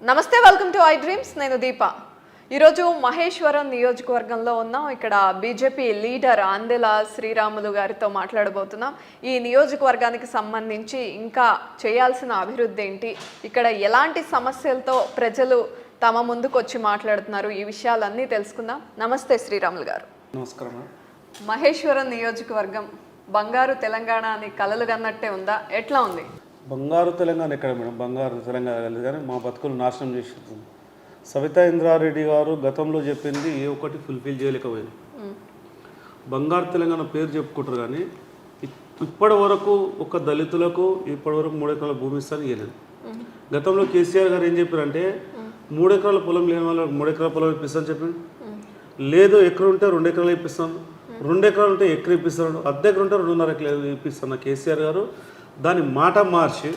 నమస్తే, welcome to I dreams. నేను దీప. ఈరోజు మహేశ్వరం నియోజకవర్గంలో ఉన్నాం. ఇక్కడ బీజేపీ లీడర్ ఆందెల శ్రీరాములు గారితో మాట్లాడబోతున్నాం. ఈ నియోజకవర్గానికి సంబంధించి ఇంకా చేయాల్సిన అభివృద్ధి ఏంటి, ఇక్కడ ఎలాంటి సమస్యలతో ప్రజలు తమ ముందుకు వచ్చి మాట్లాడుతున్నారు, ఈ విషయాలన్నీ తెలుసుకుందాం. నమస్తే శ్రీరాములు గారు. నమస్కారం. మహేశ్వరం నియోజకవర్గం బంగారు తెలంగాణ అని కలలు కన్నట్టే ఉందా, ఎట్లా ఉంది? బంగారు తెలంగాణ ఎక్కడ మేడం? బంగారు తెలంగాణ కలిసి కానీ మా బతుకులు నాశనం చేసేస్తుంది. సవితా ఇంద్రారెడ్డి గారు గతంలో చెప్పింది ఏ ఒక్కటి ఫుల్ఫిల్ చేయలేకపోయింది. బంగారు తెలంగాణ పేరు చెప్పుకుంటారు కానీ ఇప్పటి వరకు ఒక దళితులకు ఇప్పటి వరకు 3 ఎకరాల భూమి ఇస్తాను ఇవ్వలేదు. గతంలో కేసీఆర్ గారు ఏం చెప్పారంటే 3 ఎకరాల పొలం లేని వాళ్ళకి 3 ఎకరాల పొలం ఇప్పిస్తాను చెప్పింది. లేదు, ఎకరం ఉంటే 2 ఎకరాలు ఇప్పిస్తాను, 2 ఎకరాలు ఉంటే ఎకరం ఇప్పిస్తాను, అర్ధ ఎకరం ఉంటే 2.5 ఎకరాలు ఇప్పిస్తాను కేసీఆర్ గారు. దాని మాట మార్చి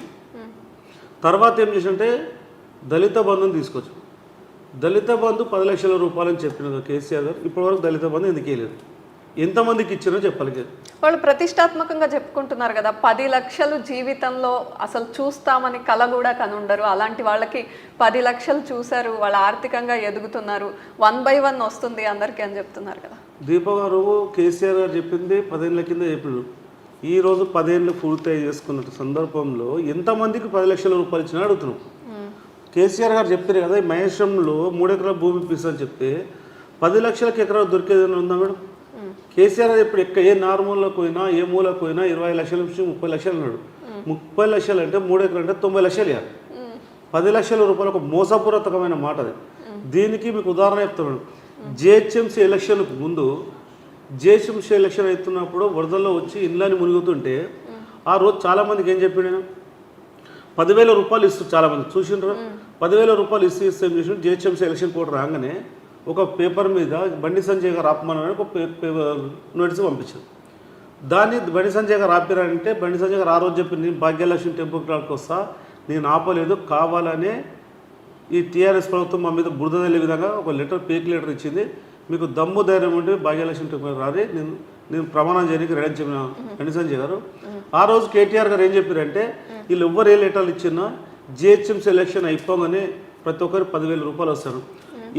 తర్వాత ఏం చేసింటే దళిత బంధుని తీసుకొచ్చు. దళిత బంధు 10 లక్షల రూపాయలు అని చెప్పిన కేసీఆర్ గారు ఇప్పటివరకు దళిత బంధు ఎందుకు వేయలేదు, ఎంతమందికి ఇచ్చినో చెప్పాలి. వాళ్ళు ప్రతిష్టాత్మకంగా చెప్పుకుంటున్నారు కదా, 10 లక్షలు జీవితంలో అసలు చూస్తామని కల కూడా కనుండరు. అలాంటి వాళ్ళకి 10 లక్షలు చూశారు, వాళ్ళు ఆర్థికంగా ఎదుగుతున్నారు, 1 by 1 వస్తుంది అందరికీ అని చెప్తున్నారు కదా. దీప గారు కేసీఆర్ గారు చెప్పింది 10 ఏళ్ళ కింద చెప్పారు. ఈరోజు 10 ఏళ్ళు పూర్తి చేసుకున్న సందర్భంలో ఎంతమందికి 10 లక్షల రూపాయలు ఇచ్చినా అడుగుతున్నాం. కేసీఆర్ గారు చెప్పారు కదా, మహేశ్వరంలో 3 ఎకరాల భూమి ఇప్పిస్తాను చెప్తే 10 లక్షలకి ఎకరాలు దొరికేదని ఉందా మేడం? కేసీఆర్ గారు ఇప్పుడు ఏ నార్మల్లోకి పోయినా ఏ మూలకు పోయినా 20 లక్షల నుంచి 30 లక్షలు అన్నాడు. 30 లక్షలు అంటే 3 ఎకరాలు అంటే 90 లక్షలు ఇవ్వాలి. 10 లక్షల రూపాయలు ఒక మోసపూరితమైన మాట అది. దీనికి మీకు ఉదాహరణ చెప్తున్నాను. జిహెచ్ఎంసీ ఎలక్షన్కు ముందు జిహెచ్ఎంసీ ఎలక్షన్ అవుతున్నప్పుడు వరదల్లో వచ్చి ఇళ్ళని మునుగుతుంటే ఆ రోజు చాలామందికి ఏం చెప్పాడు, నేను 10,000 రూపాయలు ఇస్తూ చాలామంది చూసిండ్రు. 10,000 రూపాయలు ఇస్తే ఏం చేసిన జిహెచ్ఎంసీ ఎలక్షన్ కోడ్ రాగానే ఒక పేపర్ మీద బండి సంజయ్ గారు ఆపమని ఒక నోటీస్ పంపించారు. దాన్ని బండి సంజయ్ గారు ఆపారంటే బండి సంజయ్ గారు ఆ రోజు చెప్పి నేను భాగ్యలక్ష్మి టెంపుల్ క్లాడ్కి వస్తా, నేను ఆపలేదు, కావాలనే ఈ టీఆర్ఎస్ ప్రభుత్వం మా మీద బురద తల్లే విధంగా ఒక ఫేక్ లెటర్ ఇచ్చింది. మీకు దమ్ము ధైర్యం ఉంటే భాగ్యలక్ష్మి టెంపుల్ రారి, నేను ప్రమాణం చేయడానికి రెడీ అని చెప్పిన బండి సంజయ్ గారు. ఆ రోజు కేటీఆర్ గారు ఏం చెప్పారంటే వీళ్ళు ఎవ్వరు ఏ లెటర్లు ఇచ్చినా జిహెచ్ఎంసీ ఎలక్షన్ అయిపోగానే ప్రతి ఒక్కరు 10,000 రూపాయలు వస్తారు.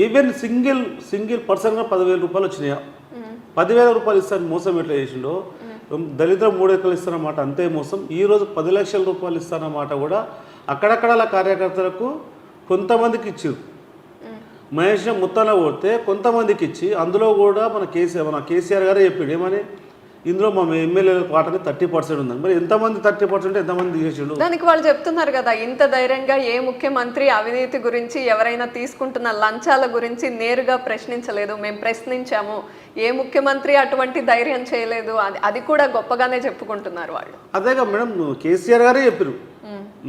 ఈవెన్ సింగిల్ పర్సన్గా 10,000 రూపాయలు వచ్చినాయా? 10,000 రూపాయలు ఇస్తాను మోసం ఎట్లా చేసిండో, దళితులు 3 ఎకరాలు ఇస్తారన్నమాట అంతే మోసం. ఈరోజు 10 లక్షల రూపాయలు ఇస్తారన్నమాట కూడా అక్కడక్కడ కార్యకర్తలకు కొంతమందికి ఇచ్చారు. మహేష్ మొత్తంలో కొడితే కొంతమందికి ఇచ్చి అందులో కూడా మన కేసీఆర్ గారే చెప్పాడు ఏమని, ఇందులో మా ఎమ్మెల్యే పాటని 30% ఉందని. మరి ఎంతమంది 30% ఎంతమంది తీసేసిండు? దానికి వాళ్ళు చెప్తున్నారు కదా, ఇంత ధైర్యంగా ఏ ముఖ్యమంత్రి అవినీతి గురించి ఎవరైనా తీసుకుంటున్న లంచాల గురించి నేరుగా ప్రశ్నించలేదు. మేము ప్రశ్నించాము, ఏ ముఖ్యమంత్రి అటువంటి ధైర్యం చేయలేదు, అది కూడా గొప్పగానే చెప్పుకుంటున్నారు వాళ్ళు. అదేగా మేడం, కేసీఆర్ గారే చెప్పారు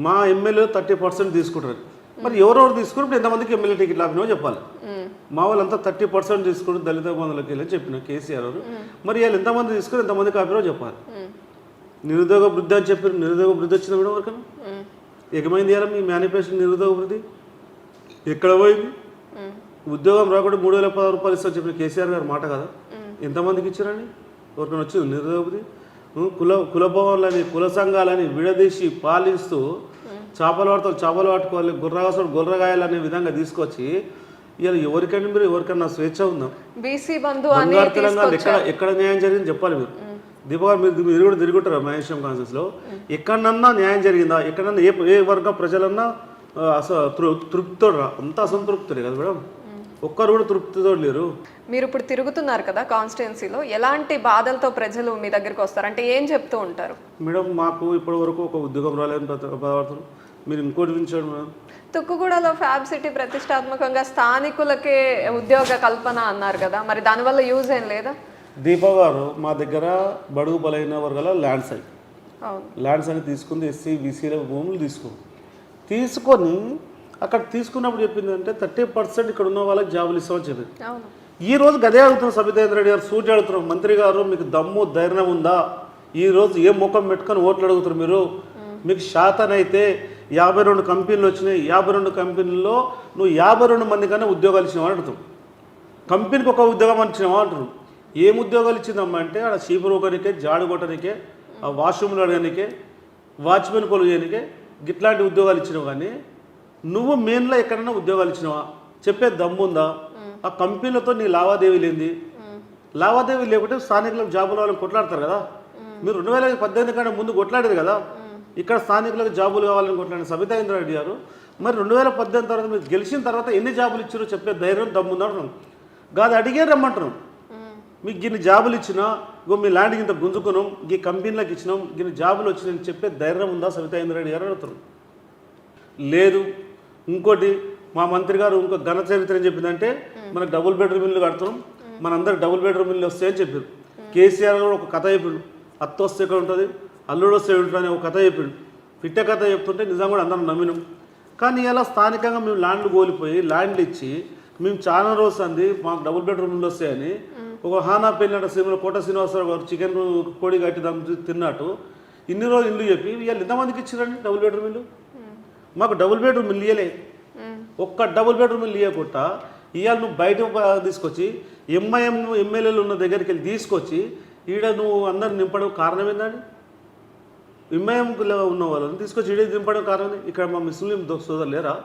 మా ఎమ్మెల్యే 30% తీసుకుంటారు. మరి ఎవరెవరు తీసుకున్నప్పుడు ఎంతమందికి ఎమ్మెల్యే టికెట్లు ఆపినో చెప్పాలి. మా వాళ్ళంతా 30% తీసుకుని దళిత బంధువులకి వెళ్ళి చెప్పిన కేసీఆర్ గారు. మరి వాళ్ళు ఎంతమంది తీసుకుని ఎంతమందికి ఆపినో చెప్పాలి. నిరుద్యోగ వృద్ధి అని చెప్పారు. నిరుద్యోగ వృద్ధి వచ్చింది కూడా వరకన్నా ఏకమైంది ఇవ్వాలి. మీ మేనిఫెస్టో నిరుద్యోగ వృద్ధి ఎక్కడ పోయింది? ఉద్యోగం రాకుండా 3,016 రూపాయలు ఇస్తామని చెప్పిన కేసీఆర్ గారు మాట కదా, ఎంతమందికి ఇచ్చారండి? ఎవరికైనా వచ్చింది నిరుద్యోగ వృద్ధి? కులభవన్లని కుల సంఘాలని విడదీసి పాలిస్తూ చేపలు పట్టుకోవాలి, గుర్రగాయాలనే విధంగా తీసుకొచ్చి ఇవాళ ఎవరికైనా మీరు ఎవరికైనా స్వేచ్ఛ ఉందా? బీసీ బంధు బంగారు తెలంగాణ ఎక్కడ న్యాయం జరిగింది చెప్పాలి మీరు. దీప గారు మీరు కూడా తిరుగుతారా మహేశ్వరం కాన్స్టిట్యూన్సీలో? ఎక్కడన్నా న్యాయం జరిగిందా? ఎక్కడన్నా ఏ వర్గ ప్రజలన్నా తృప్తితోడు అంతా అసంతృప్తులే కదా మేడం, ఒక్కరు కూడా తృప్తితో లేరు. మీరు ఇప్పుడు తిరుగుతున్నారు కదా కాన్స్టిట్యున్సీలో, ఎలాంటి బాధలతో ప్రజలు మీ దగ్గరికి వస్తారు అంటే ఏం చెప్తూ ఉంటారు? మేడం మాకు ఇప్పటి వరకు ఒక ఉద్యోగం రాలేదని బాధపడుతున్నారు. మీరు ఇంకోటి వినిచాడు మేడం, తుక్కుగూడలో ఫ్యాబ్ సిటీ ప్రతిష్టాత్మకంగా స్థానికులకే ఉద్యోగ కల్పన అన్నారు కదా, మరి దానివల్ల యూజ్ ఏం లేదా? దీప గారు మా దగ్గర బడుగు బలైన వర్గాల ల్యాండ్స్ అని తీసుకుంది, ఎస్సీ బీసీల భూములు తీసుకొని అక్కడ తీసుకున్నప్పుడు చెప్పింది అంటే 30% ఇక్కడ ఉన్న వాళ్ళకి జాబులు ఇస్తామని చెప్పింది. ఈ రోజు గదే అడుగుతున్నాం సబితా రెడ్డి గారు, సూటి అడుగుతున్నాం, మంత్రి గారు మీకు దమ్ము ధైర్యం ఉందా? ఈరోజు ఏ ముఖం పెట్టుకొని ఓట్లు అడుగుతారు మీరు? మీకు శాతనైతే 52 కంపెనీలు వచ్చినాయి, 52 కంపెనీల్లో నువ్వు 52 మంది కన్నా ఉద్యోగాలు ఇచ్చినావా అడుగుతావు. కంపెనీకి ఒక ఉద్యోగం ఇచ్చినావా అంటారు. ఏం ఉద్యోగాలు ఇచ్చిందమ్మా అంటే ఆడ చీపురు ఒకరికే, జాడు కొట్టనికే, ఆ వాష్రూమ్లు అడగనికే, వాచ్మెన్ కొలు చేయనికే గిట్లాంటి ఉద్యోగాలు ఇచ్చినావు. కానీ నువ్వు మెయిన్లో ఎక్కడైనా ఉద్యోగాలు ఇచ్చినావా? చెప్పే దమ్ముందా? ఆ కంపెనీలతో నీ లావాదేవీలు ఏంది? లావాదేవీలు లేకుంటే స్థానికులకు జాబులు వాళ్ళని కొట్లాడతారు కదా. మీరు 2018 కంటే ముందు కొట్లాడారు కదా, ఇక్కడ స్థానికులకు జాబులు కావాలని కొట్లాడిన సబితా ఇంద్రారెడ్డి గారు. మరి 2018 తర్వాత మీరు గెలిచిన తర్వాత ఎన్ని జాబులు ఇచ్చారో చెప్పే ధైర్యం దమ్ముందా అంటున్నాం. కాదు అడిగే రమ్మంటున్నాం. మీకు గిన్ని జాబులు ఇచ్చినా, ఇగో మీ ల్యాండ్కి ఇంత గుంజుకున్నాం, ఈ కంపెనీలకు ఇచ్చినాం, గిన్ని జాబులు వచ్చినాయని చెప్పే ధైర్యం ఉందా సబితా ఇంద్రారెడ్డి గారు అడుగుతున్నాం. లేదు. ఇంకోటి మా మంత్రి గారు ఇంకో ఘన చరిత్ర ఏం చెప్పిందంటే, మనకు డబుల్ బెడ్రూమ్ ఇల్లు కడుతున్నాం, మనందరికి డబుల్ బెడ్రూమ్ ఇల్లు వస్తాయని చెప్పారు. కేసీఆర్ కూడా ఒక కథ చెప్పిండు, అత్త వస్తే ఇక్కడ ఉంటుంది, అల్లుడు వస్తే ఉంటుంది అని ఒక కథ చెప్పిండు. పిట్ట కథ చెప్తుంటే నిజం కూడా అందరం నమ్మినాం. కానీ ఇలా స్థానికంగా మేము ల్యాండ్లు కోల్పోయి ల్యాండ్లు ఇచ్చి మేము చాలా రోజు అంది మాకు డబుల్ బెడ్రూమ్ ఇల్లు వస్తాయని ఒక హానా పెళ్ళినట్టు సినిమా కోట శ్రీనివాసరావు గారు చికెన్ కోడి కట్టి దాన్ని తిన్నట్టు ఇన్ని రోజులు ఇల్లు చెప్పి ఇవాళ ఎంతమందికి ఇచ్చిరండి డబుల్ బెడ్రూమ్ ఇల్లు? మాకు డబుల్ బెడ్రూమ్ ఇల్లు ఇవ్వలే. ఒక్క డబుల్ బెడ్రూమ్ ఇల్లు ఇవ్వకుండా ఇవాళ నువ్వు బయట తీసుకొచ్చి ఎంఐఎం ఎమ్మెల్యేలు ఉన్న దగ్గరికి వెళ్ళి తీసుకొచ్చి ఈడ నువ్వు అందరు నింపడం కారణం ఏంటండి? ఎంఐఎంలో ఉన్న వాళ్ళని తీసుకొచ్చి ఈడ నింపడం కారణం. ఇక్కడ మా ముస్లిం సోదరులు లేరా?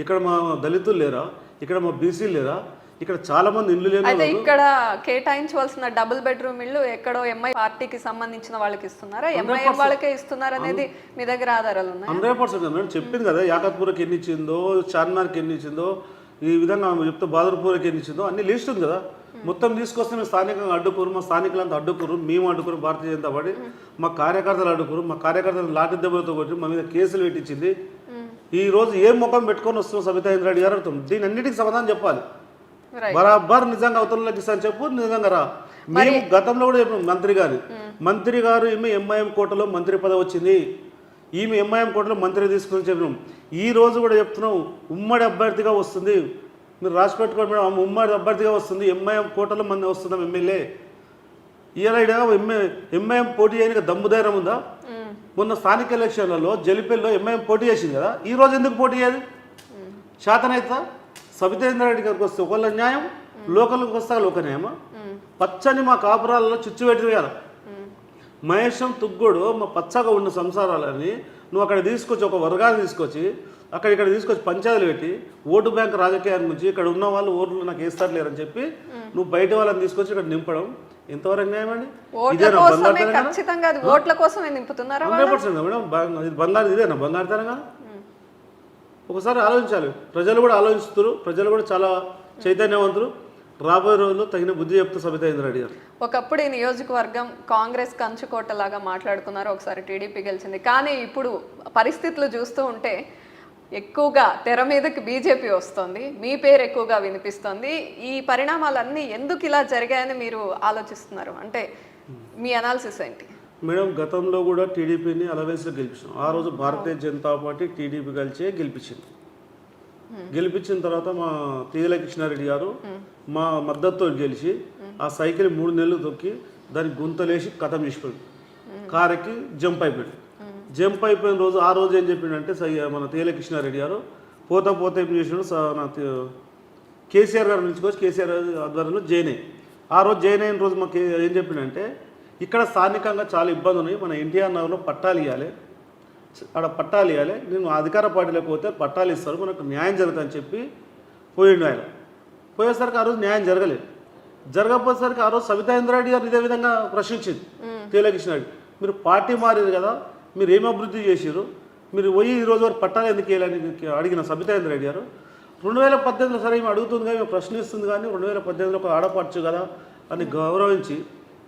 ఇక్కడ మా దళితులు లేరా? ఇక్కడ మా బీసీలు లేరా? ఇక్కడ చాలా మంది ఇల్లు లేని. అయితే ఇక్కడ కేటాయించవలసిన డబుల్ బెడ్రూమ్ ఇల్లు ఎక్కడో ఎంఐ పార్టీకి సంబంధించిన వాళ్ళకి ఇస్తున్నారా, ఎంఐఎం వాళ్ళకే ఇస్తున్నారా అనేది మీ దగ్గర ఆధారాలు ఉన్నాయి? 100% మేడం చెప్పింది కదా, యాకత్పూర్కి ఎన్ని ఇచ్చిందో, చార్మినార్కి ఎన్ని ఇచ్చిందో, ఈ విధంగా చెప్తే బాదర్పూర్కి ఎన్ని ఇచ్చిందో అన్ని లిస్ట్ ఉంది కదా. మొత్తం తీసుకొస్తే మేము స్థానికంగా అడ్డుకోరు, మా స్థానికులంతా అడ్డుకోరు, మేము అడ్డుకోరు, భారతీయ జనతా పార్టీ మా కార్యకర్తలు అడ్డుకోరు, మా కార్యకర్తలు లాఠీ దెబ్బలతో కొట్టి మా మీద కేసులు పెట్టించింది. ఈ రోజు ఏం ముఖం పెట్టుకొని వస్తున్నాం సబితా ఇంద్రారెడ్డి గారు అడుగుతాం. దీని అన్నిటికీ సమాధానం చెప్పాలి. బరాబర్ నిజంగా అవతలకి ఇస్తాను చెప్పు, నిజంగా రా. మేము గతంలో కూడా చెప్పినాం మంత్రి గారు ఈమె ఎంఐఎం కోటలో మంత్రి పదవి వచ్చింది, ఈమె ఎంఐఎం కోటలో మంత్రి తీసుకుని చెప్పినాం. ఈ రోజు కూడా చెప్తున్నాం ఉమ్మడి అభ్యర్థిగా వస్తుంది, మీరు రాసి పెట్టుకోండి మేడం, ఉమ్మడి అభ్యర్థిగా వస్తుంది, ఎంఐఎం కోటలో మంది వస్తున్నాం ఎమ్మెల్యే. ఇలా ఎంఐఎం పోటీ చేయడానికి దమ్ము ధైర్యం ఉందా? మొన్న స్థానిక ఎలక్షన్లలో జలిపల్లిలో ఎంఐఎం పోటీ చేసింది కదా, ఈ రోజు ఎందుకు పోటీ చేయాలి? శాతనైతా సబితా ఇంద్రారెడ్డి గారికి వస్తే ఒకళ్ళ న్యాయం, లోకల్కి వస్తా లోక న్యాయమా? పచ్చని మా కాపురాలలో చిచ్చు పెట్టివేయాలి. మహేశం తుగ్గుడు మా పచ్చగా ఉన్న సంసారాలని నువ్వు అక్కడ తీసుకొచ్చి ఒక వర్గాన్ని తీసుకొచ్చి ఇక్కడ తీసుకొచ్చి పంచాయతీలు పెట్టి ఓటు బ్యాంక్ రాజకీయాల నుంచి ఇక్కడ ఉన్న వాళ్ళు ఓట్లు నాకు వేస్తారులేరని చెప్పి నువ్వు బయట వాళ్ళని తీసుకొచ్చి ఇక్కడ నింపడం ఎంతవరకు న్యాయం అండి? ఇదేనా మేడం? ఇది బంగారు ఇదేనా బంగారుతనంగా? ఒకసారి ఆలోచించాలి. ప్రజలు కూడా ఆలోచిస్తారు, ప్రజలు కూడా చాలా చైతన్యవంతులు. రాబోయే రోజుల్లో తగిన బుద్ధి చెప్తూ సబితా ఇంద్రారెడ్డి గారు. ఒకప్పుడు ఈ నియోజకవర్గం కాంగ్రెస్ కంచుకోటలాగా మాట్లాడుకున్నారు, ఒకసారి టీడీపీ గెలిచింది. కానీ ఇప్పుడు పరిస్థితులు చూస్తూ ఉంటే ఎక్కువగా తెర మీదకి బీజేపీ వస్తుంది, మీ పేరు ఎక్కువగా వినిపిస్తుంది. ఈ పరిణామాలన్నీ ఎందుకు ఇలా జరిగాయని మీరు ఆలోచిస్తున్నారు? అంటే మీ అనాలిసిస్ ఏంటి? మేడం గతంలో కూడా టీడీపీని అలవెన్స్లో గెలిపించాం. ఆ రోజు భారతీయ జనతా పార్టీ టీడీపీ కలిసే గెలిపించింది. గెలిపించిన తర్వాత మా తీగల కృష్ణారెడ్డి గారు మా మద్దతుతో గెలిచి ఆ సైకిల్ 3 నెలలు తొక్కి దానికి గుంతలేసి కథం చేసిపోయాడు, కారెక్కి జంప్ అయిపోయాడు. జంప్ అయిపోయిన రోజు ఆ రోజు ఏం చెప్పిండంటే మన తీగల కృష్ణారెడ్డి గారు పోతా ఏం చేసినాడు, కేసీఆర్ గారు నిలుచుకొచ్చి కేసీఆర్ ఆధ్వర్యంలో జాయిన్ అయ్యి ఆ రోజు జాయిన్ అయిన రోజు మాకు ఏం చెప్పిండంటే ఇక్కడ స్థానికంగా చాలా ఇబ్బంది ఉన్నాయి, మన ఎన్టీఆర్ నగర్లో పట్టాలు ఇవ్వాలి, అక్కడ పట్టాలు ఇవ్వాలి, నేను అధికార పార్టీలోకి పోతే పట్టాలు ఇస్తారు, మనకు న్యాయం జరుగుతుందని చెప్పి పోయిండు. ఆయన పోయేసరికి ఆ రోజు న్యాయం జరగకపోయేసరికి ఆ రోజు సబితా ఇంద్రారెడ్డి గారు ఇదే విధంగా ప్రశ్నించింది తీగల కృష్ణారెడ్డి, మీరు పార్టీ మారేది కదా, మీరు ఏం అభివృద్ధి చేశారు, మీరు పోయి ఈ రోజు వరకు పట్టాలు ఎందుకు వేయాలని అడిగిన సబితా ఇంద్రారెడ్డి గారు 2018లో సరే ఏమి అడుగుతుంది కానీ ప్రశ్నిస్తుంది, కానీ 2018లో ఒక ఆడపడచ్చు కదా అని గౌరవించి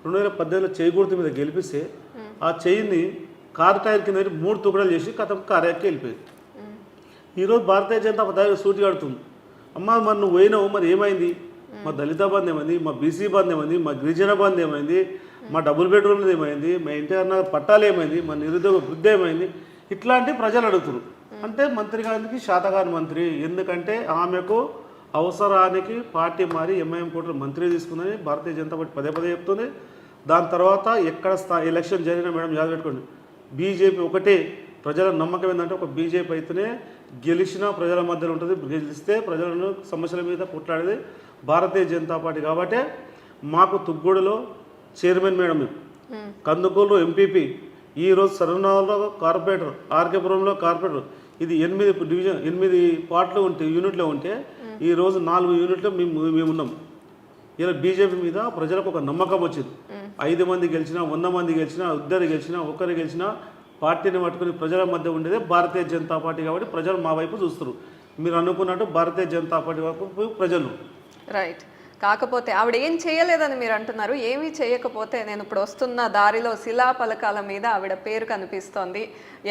2018లో చేయి గుర్తు మీద గెలిపిస్తే ఆ చెయ్యిని కారు టైర్ కింద 3 తుకడలు చేసి కథం కార్యాకి వెళ్ళిపోయింది. ఈరోజు భారతీయ జనతా పార్టీ సూటి కడుతుంది, అమ్మ మరి నువ్వు పోయినావు, మరి ఏమైంది? మా దళిత బంధు ఏమైంది, మా బీసీ బంధు ఏమైంది, మా గిరిజన బంధు ఏమైంది, మా డబుల్ బెడ్రూమ్లు ఏమైంది, మా ఎన్టీఆర్ నగర్ పట్టాలు ఏమైంది, మా నిరుద్యోగ వృద్ధి ఏమైంది, ఇట్లాంటి ప్రజలు అడుగుతున్నారు. అంటే మంత్రి గారికి శాతగాని మంత్రి, ఎందుకంటే ఆమెకు అవసరానికి పార్టీ మారి ఎంఐఎం కోటలో మంత్రి తీసుకుందని భారతీయ జనతా పార్టీ పదే చెప్తుంది. దాని తర్వాత ఎక్కడ ఎలక్షన్ జరిగినా మేడం యాద పెట్టుకోండి, బీజేపీ ఒకటే. ప్రజల నమ్మకం ఏంటంటే ఒక బీజేపీ అయితేనే గెలిచినా ప్రజల మధ్యలో ఉంటుంది, గెలిస్తే ప్రజలను సమస్యల మీద కొట్లాడేది భారతీయ జనతా పార్టీ. కాబట్టి మాకు తుగ్గూడలో చైర్మన్ మేడం, మేము కందుకూరులో ఎంపీపీ, ఈరోజు సరవణంలో కార్పొరేటర్, ఆర్కేపురంలో కార్పొరేటర్, ఇది 8 పార్ట్లు ఉంటే యూనిట్లో ఉంటే ఈరోజు 4 యూనిట్లు మేము ఉన్నాం. ఇలా బీజేపీ మీద ప్రజలకు ఒక నమ్మకం వచ్చింది. 5 మంది గెలిచినా, 100 మంది గెలిచినా, 2 గెలిచినా, 1 గెలిచినా పార్టీని పట్టుకుని ప్రజల మధ్య ఉండేదే భారతీయ జనతా పార్టీ. కాబట్టి ప్రజలు మా వైపు చూస్తారు. మీరు అనుకున్నట్టు భారతీయ జనతా పార్టీ వైపు ప్రజలు. రైట్. కాకపోతే ఆవిడ ఏం చేయలేదని మీరు అంటున్నారు. ఏమీ చేయకపోతే నేను ఇప్పుడు వస్తున్న దారిలో శిలాఫలకాల మీద ఆవిడ పేరు కనిపిస్తోంది.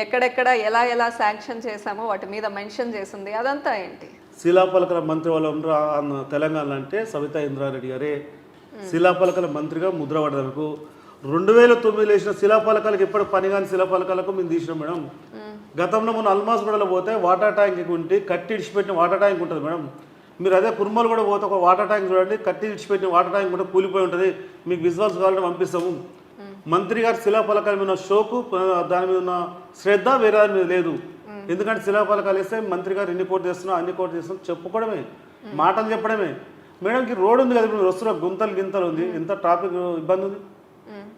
ఎక్కడెక్కడ ఎలా ఎలా శాంక్షన్ చేశామో వాటి మీద మెన్షన్ చేసింది. అదంతా ఏంటి? శిలాఫలకల మంత్రి వాళ్ళు తెలంగాణ అంటే సబితా ఇంద్రారెడ్డి గారే శిలాఫలకల మంత్రిగా ముద్ర పడ్డకు. 2009 వేసిన శిలాఫలకాలకు ఎప్పుడు పని కాని శిలాఫలకాలకు మేము తీసినాం మేడం. గతంలో మన అల్మాస్ గూడలో పోతే వాటర్ ట్యాంక్ ఉంటే కట్టి ఇడిచిపెట్టిన వాటర్ ట్యాంక్ ఉంటుంది మేడం. మీరు అదే కుర్మలు కూడా పోతే ఒక వాటర్ ట్యాంక్ చూడండి, కట్టి ఇడిచిపెట్టిన వాటర్ ట్యాంక్ కూడా కూలిపోయి ఉంటుంది. మీకు విజువల్స్ కావాలంటే పంపిస్తాము. మంత్రి గారు శిలాఫలకాల మీద ఉన్న షోకు, దాని మీద ఉన్న శ్రద్ధ వేరే దాని మీద లేదు. ఎందుకంటే శిలాఫలకాలు వేస్తే మంత్రి గారు ఎన్ని కోట్లు చేస్తున్నా అన్ని కోట్లు చేస్తున్నాం చెప్పుకోవడమే, మాటలు చెప్పడమే. మేడంకి రోడ్ ఉంది కదా, ఇప్పుడు వస్తున్న గుంతలు గింతలు ఉంది, ఎంత ట్రాఫిక్ ఇబ్బంది ఉంది.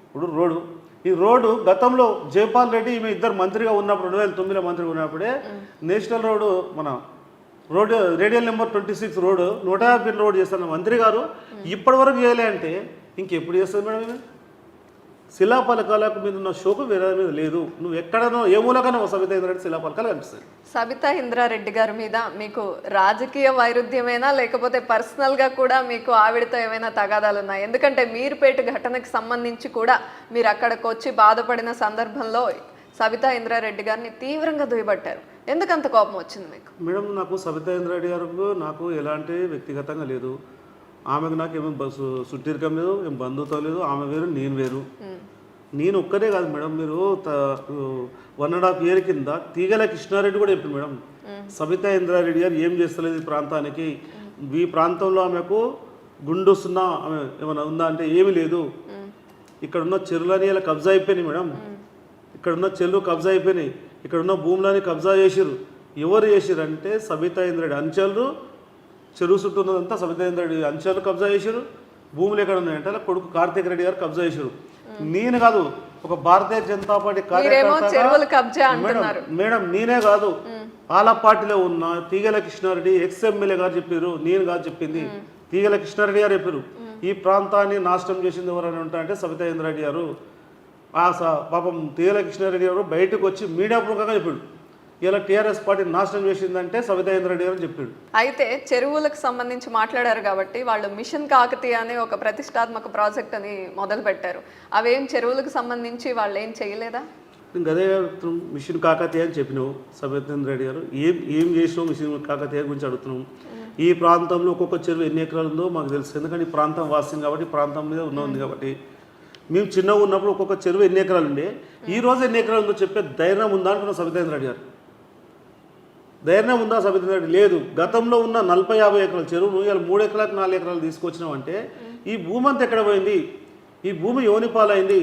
ఇప్పుడు ఈ రోడ్డు గతంలో జైపాల్ రెడ్డి ఈమె ఇద్దరు మంత్రిగా ఉన్నప్పుడు 2009లో మంత్రిగా ఉన్నప్పుడే నేషనల్ రోడ్డు మన road radial number 26 road 150 road చేస్తున్న మంత్రి గారు ఇప్పటి వరకు చేయలే అంటే ఇంకెప్పుడు చేస్తుంది మేడం? ఇది శిలాఫలకాలకు మీద ఉన్న షోకు వేరే మీద లేదు. నువ్వు ఎక్కడనో ఏ మూలకనో సబితా ఇంద్రారెడ్డి శిలాఫలకాలు కనిపిస్తాయి. సబితా ఇంద్రారెడ్డి గారి మీద మీకు రాజకీయ వైరుధ్యమేనా లేకపోతే పర్సనల్గా కూడా మీకు ఆవిడతో ఏమైనా తగాదాలు ఉన్నాయి? ఎందుకంటే మీర్పేట ఘటనకి సంబంధించి కూడా మీరు అక్కడికి వచ్చి బాధపడిన సందర్భంలో సబితా ఇంద్రారెడ్డి గారిని తీవ్రంగా దుయ్యబట్టారు. ఎందుకంత కోపం వచ్చింది మీకు? మేడం, నాకు సబితా ఇంద్రారెడ్డి గారు నాకు ఎలాంటి వ్యక్తిగతంగా లేదు. ఆమెకు నాకు ఏమో సుట్టిరికం లేదు, ఏం బంధుత్వం లేదు. ఆమె వేరు, నేను వేరు. నేను ఒక్కడే కాదు మేడం, మీరు 1.5 year కింద తీగల కృష్ణారెడ్డి కూడా చెప్పింది మేడం, సబితా ఇంద్రారెడ్డి గారు ఏం చేస్తలేదు ఈ ప్రాంతానికి, ఈ ప్రాంతంలో ఆమెకు గుండొస్తున్నా ఆమె ఏమైనా ఉందా అంటే ఏమీ లేదు. ఇక్కడ ఉన్న చెరువులని ఇలా కబ్జా అయిపోయినాయి మేడం. ఇక్కడ ఉన్న చెరువు కబ్జా అయిపోయినాయి. ఇక్కడ ఉన్న భూములని కబ్జా చేసిరు. ఎవరు చేసిరు అంటే సబితా ఇంద్రారెడ్డి అంచెలు, చెరువు చుట్టూ ఉన్నదంతా సబితా ఇంద్రారెడ్డి అంచెలు కబ్జా చేసిరు. భూములు ఎక్కడ ఉన్నాయంటే అలా కొడుకు కార్తీక్ రెడ్డి గారు కబ్జా చేసిరు. నేను కాదు, ఒక భారతీయ జనతా పార్టీ కార్యకర్త మేడం, నేనే కాదు, ఆలా పార్టీలో ఉన్న తీగల కృష్ణారెడ్డి ఎమ్మెల్యే గారు చెప్పారు, నేను కాదు చెప్పింది, తీగల కృష్ణారెడ్డి గారు చెప్పారు. ఈ ప్రాంతాన్ని నాశనం చేసింది ఎవరైనా ఉంటారంటే సబితా ఇంద్రారెడ్డి గారు. పాపం తీగల కృష్ణారెడ్డి గారు బయటకు వచ్చి మీడియా పూర్వకంగా చెప్పాడు, ఇలా టీఆర్ఎస్ పార్టీ నాశనం చేసిందంటే సబితా ఇంద్రారెడ్డి గారు చెప్పాడు. అయితే చెరువులకు సంబంధించి మాట్లాడారు కాబట్టి వాళ్ళు మిషన్ కాకతీయ అనే ఒక ప్రతిష్టాత్మక ప్రాజెక్ట్ అని మొదలు పెట్టారు. అవేం చెరువులకు సంబంధించి వాళ్ళు ఏం చేయలేదా? నేను అదే మిషన్ కాకతీయ అని చెప్పినావు సబితా ఇంద్రారెడ్డి గారు. ఏం చేసినావు మిషన్ కాకతీయ గురించి అడుగుతున్నాం. ఈ ప్రాంతంలో ఒక్కొక్క చెరువు ఎన్ని ఎకరాలు ఉందో మాకు తెలుసు. ఎందుకంటే ఈ ప్రాంతం వాసింది కాబట్టి, ఈ ప్రాంతం మీద ఉంది కాబట్టి. మేము చిన్నగా ఉన్నప్పుడు ఒక్కొక్క చెరువు ఎన్ని ఎకరాలు ఉండే, ఈ రోజు ఎన్ని ఎకరాలు ఉందో చెప్పే ధైర్యం ఉందా అంటున్నా సబితా ఇంద్రారెడ్డి గారు. ధైర్యం ఉందా సబితా ఇంద్రారెడ్డి? లేదు. గతంలో ఉన్న 40-50 ఎకరాల చెరువును ఇలా 3 ఎకరాలకు 4 ఎకరాలు తీసుకొచ్చినామంటే ఈ భూమి అంతా ఎక్కడ పోయింది? ఈ భూమి యోని పాలైంది.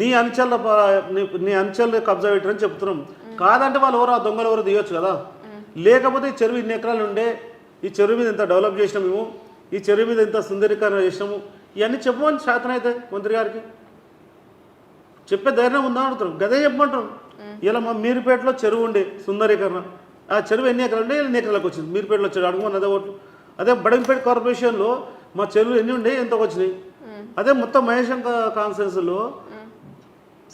నీ అంచెల్లో కబ్జా పెట్టరని చెప్తున్నాం. కాదంటే వాళ్ళు ఎవరో ఆ దొంగలు ఎవరో తీయొచ్చు కదా. లేకపోతే ఈ చెరువు ఇన్ని ఎకరాలు ఉండే, ఈ చెరువు మీద ఎంత డెవలప్ చేసినాము మేము, ఈ చెరువు మీద ఎంత సుందరీకరణ చేసినాము, ఇవన్నీ చెప్పమని శాతం అయితే మంత్రి గారికి చెప్పే ధైర్యం ఉందా అడుగుతున్నాం. గదే చెప్పమంటాం. ఇలా మా మీరుపేటలో చెరువు ఉండే సుందరీకరణ, ఆ చెరువు ఎన్ని ఎకరాలు ఉండే, ఎన్ని ఎకరాలకు వచ్చింది. మీరుపేటలో వచ్చాడు అడుగుమని అదే ఓట్లు. అదే బడంపేట కార్పొరేషన్లో మా చెరువులు ఎన్ని ఉండే, ఎంతకు వచ్చినాయి. అదే మొత్తం మహేశం కాన్ఫరెన్స్లో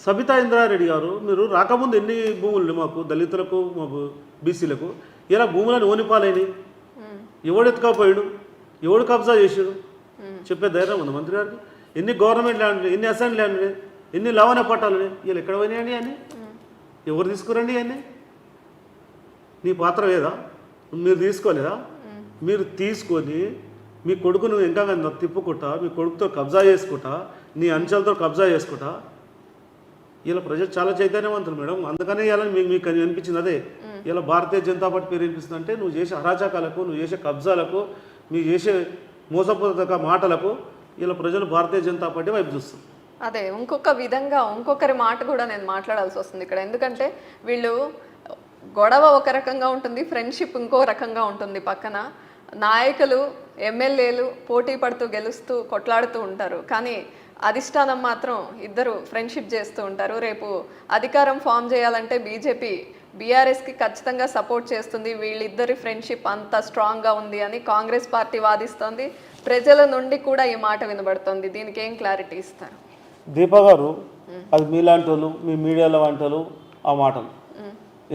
సబితా ఇంద్రారెడ్డి గారు, మీరు రాకముందు ఎన్ని భూములు మాకు దళితులకు, మాకు బీసీలకు, ఇలా భూములను ఓనిపాలైనవి, ఎవడు ఎత్తుకపోయాడు, ఎవడు కబ్జా చేసాడు చెప్పే ధైర్యం ఉంది మంత్రి గారికి. ఎన్ని గవర్నమెంట్ ల్యాండ్, ఎన్ని అసైన్ ల్యాండ్, ఎన్ని లవణ పట్టాలు వీళ్ళు ఎక్కడ పోయినాయండి అని ఎవరు తీసుకురండి అని? నీ పాత్ర లేదా? మీరు తీసుకోలేదా? మీరు తీసుకొని మీ కొడుకును ఇంకా తిప్పుకుంటా, మీ కొడుకుతో కబ్జా చేసుకుంటా, నీ అంచెలతో కబ్జా చేసుకుంటా, ఇలా ప్రజలు చాలా చైతన్యవంతులు మేడం. అందుకనే ఇలా మీకు అనిపించింది అదే. ఇలా భారతీయ జనతా పార్టీ పేరు వినిపిస్తుంది అంటే నువ్వు చేసే అరాచకాలకు, నువ్వు చేసే కబ్జాలకు, నువ్వు చేసే మోసపూరిత మాటలకు ఇలా ప్రజలు భారతీయ జనతా పార్టీ వైపు చూస్తుంది. అదే ఇంకొక విధంగా ఇంకొకరి మాట కూడా నేను మాట్లాడాల్సి వస్తుంది ఇక్కడ. ఎందుకంటే వీళ్ళు గొడవ ఒక రకంగా ఉంటుంది, ఫ్రెండ్షిప్ ఇంకో రకంగా ఉంటుంది. పక్కన నాయకులు, ఎమ్మెల్యేలు పోటీ పడుతూ గెలుస్తూ కొట్లాడుతూ ఉంటారు, కానీ అధిష్టానం మాత్రం ఇద్దరు ఫ్రెండ్షిప్ చేస్తూ ఉంటారు. రేపు అధికారం ఫామ్ చేయాలంటే బీజేపీ బీఆర్ఎస్కి ఖచ్చితంగా సపోర్ట్ చేస్తుంది, వీళ్ళిద్దరి ఫ్రెండ్షిప్ అంత స్ట్రాంగ్గా ఉంది అని కాంగ్రెస్ పార్టీ వాదిస్తోంది. ప్రజల నుండి కూడా ఈ మాట వినబడుతోంది. దీనికి ఏం క్లారిటీ ఇస్తారు? దీపా గారు, అది మీలాంటి వాళ్ళు, మీ మీడియాలో వంటి వాళ్ళు ఆ మాటలు.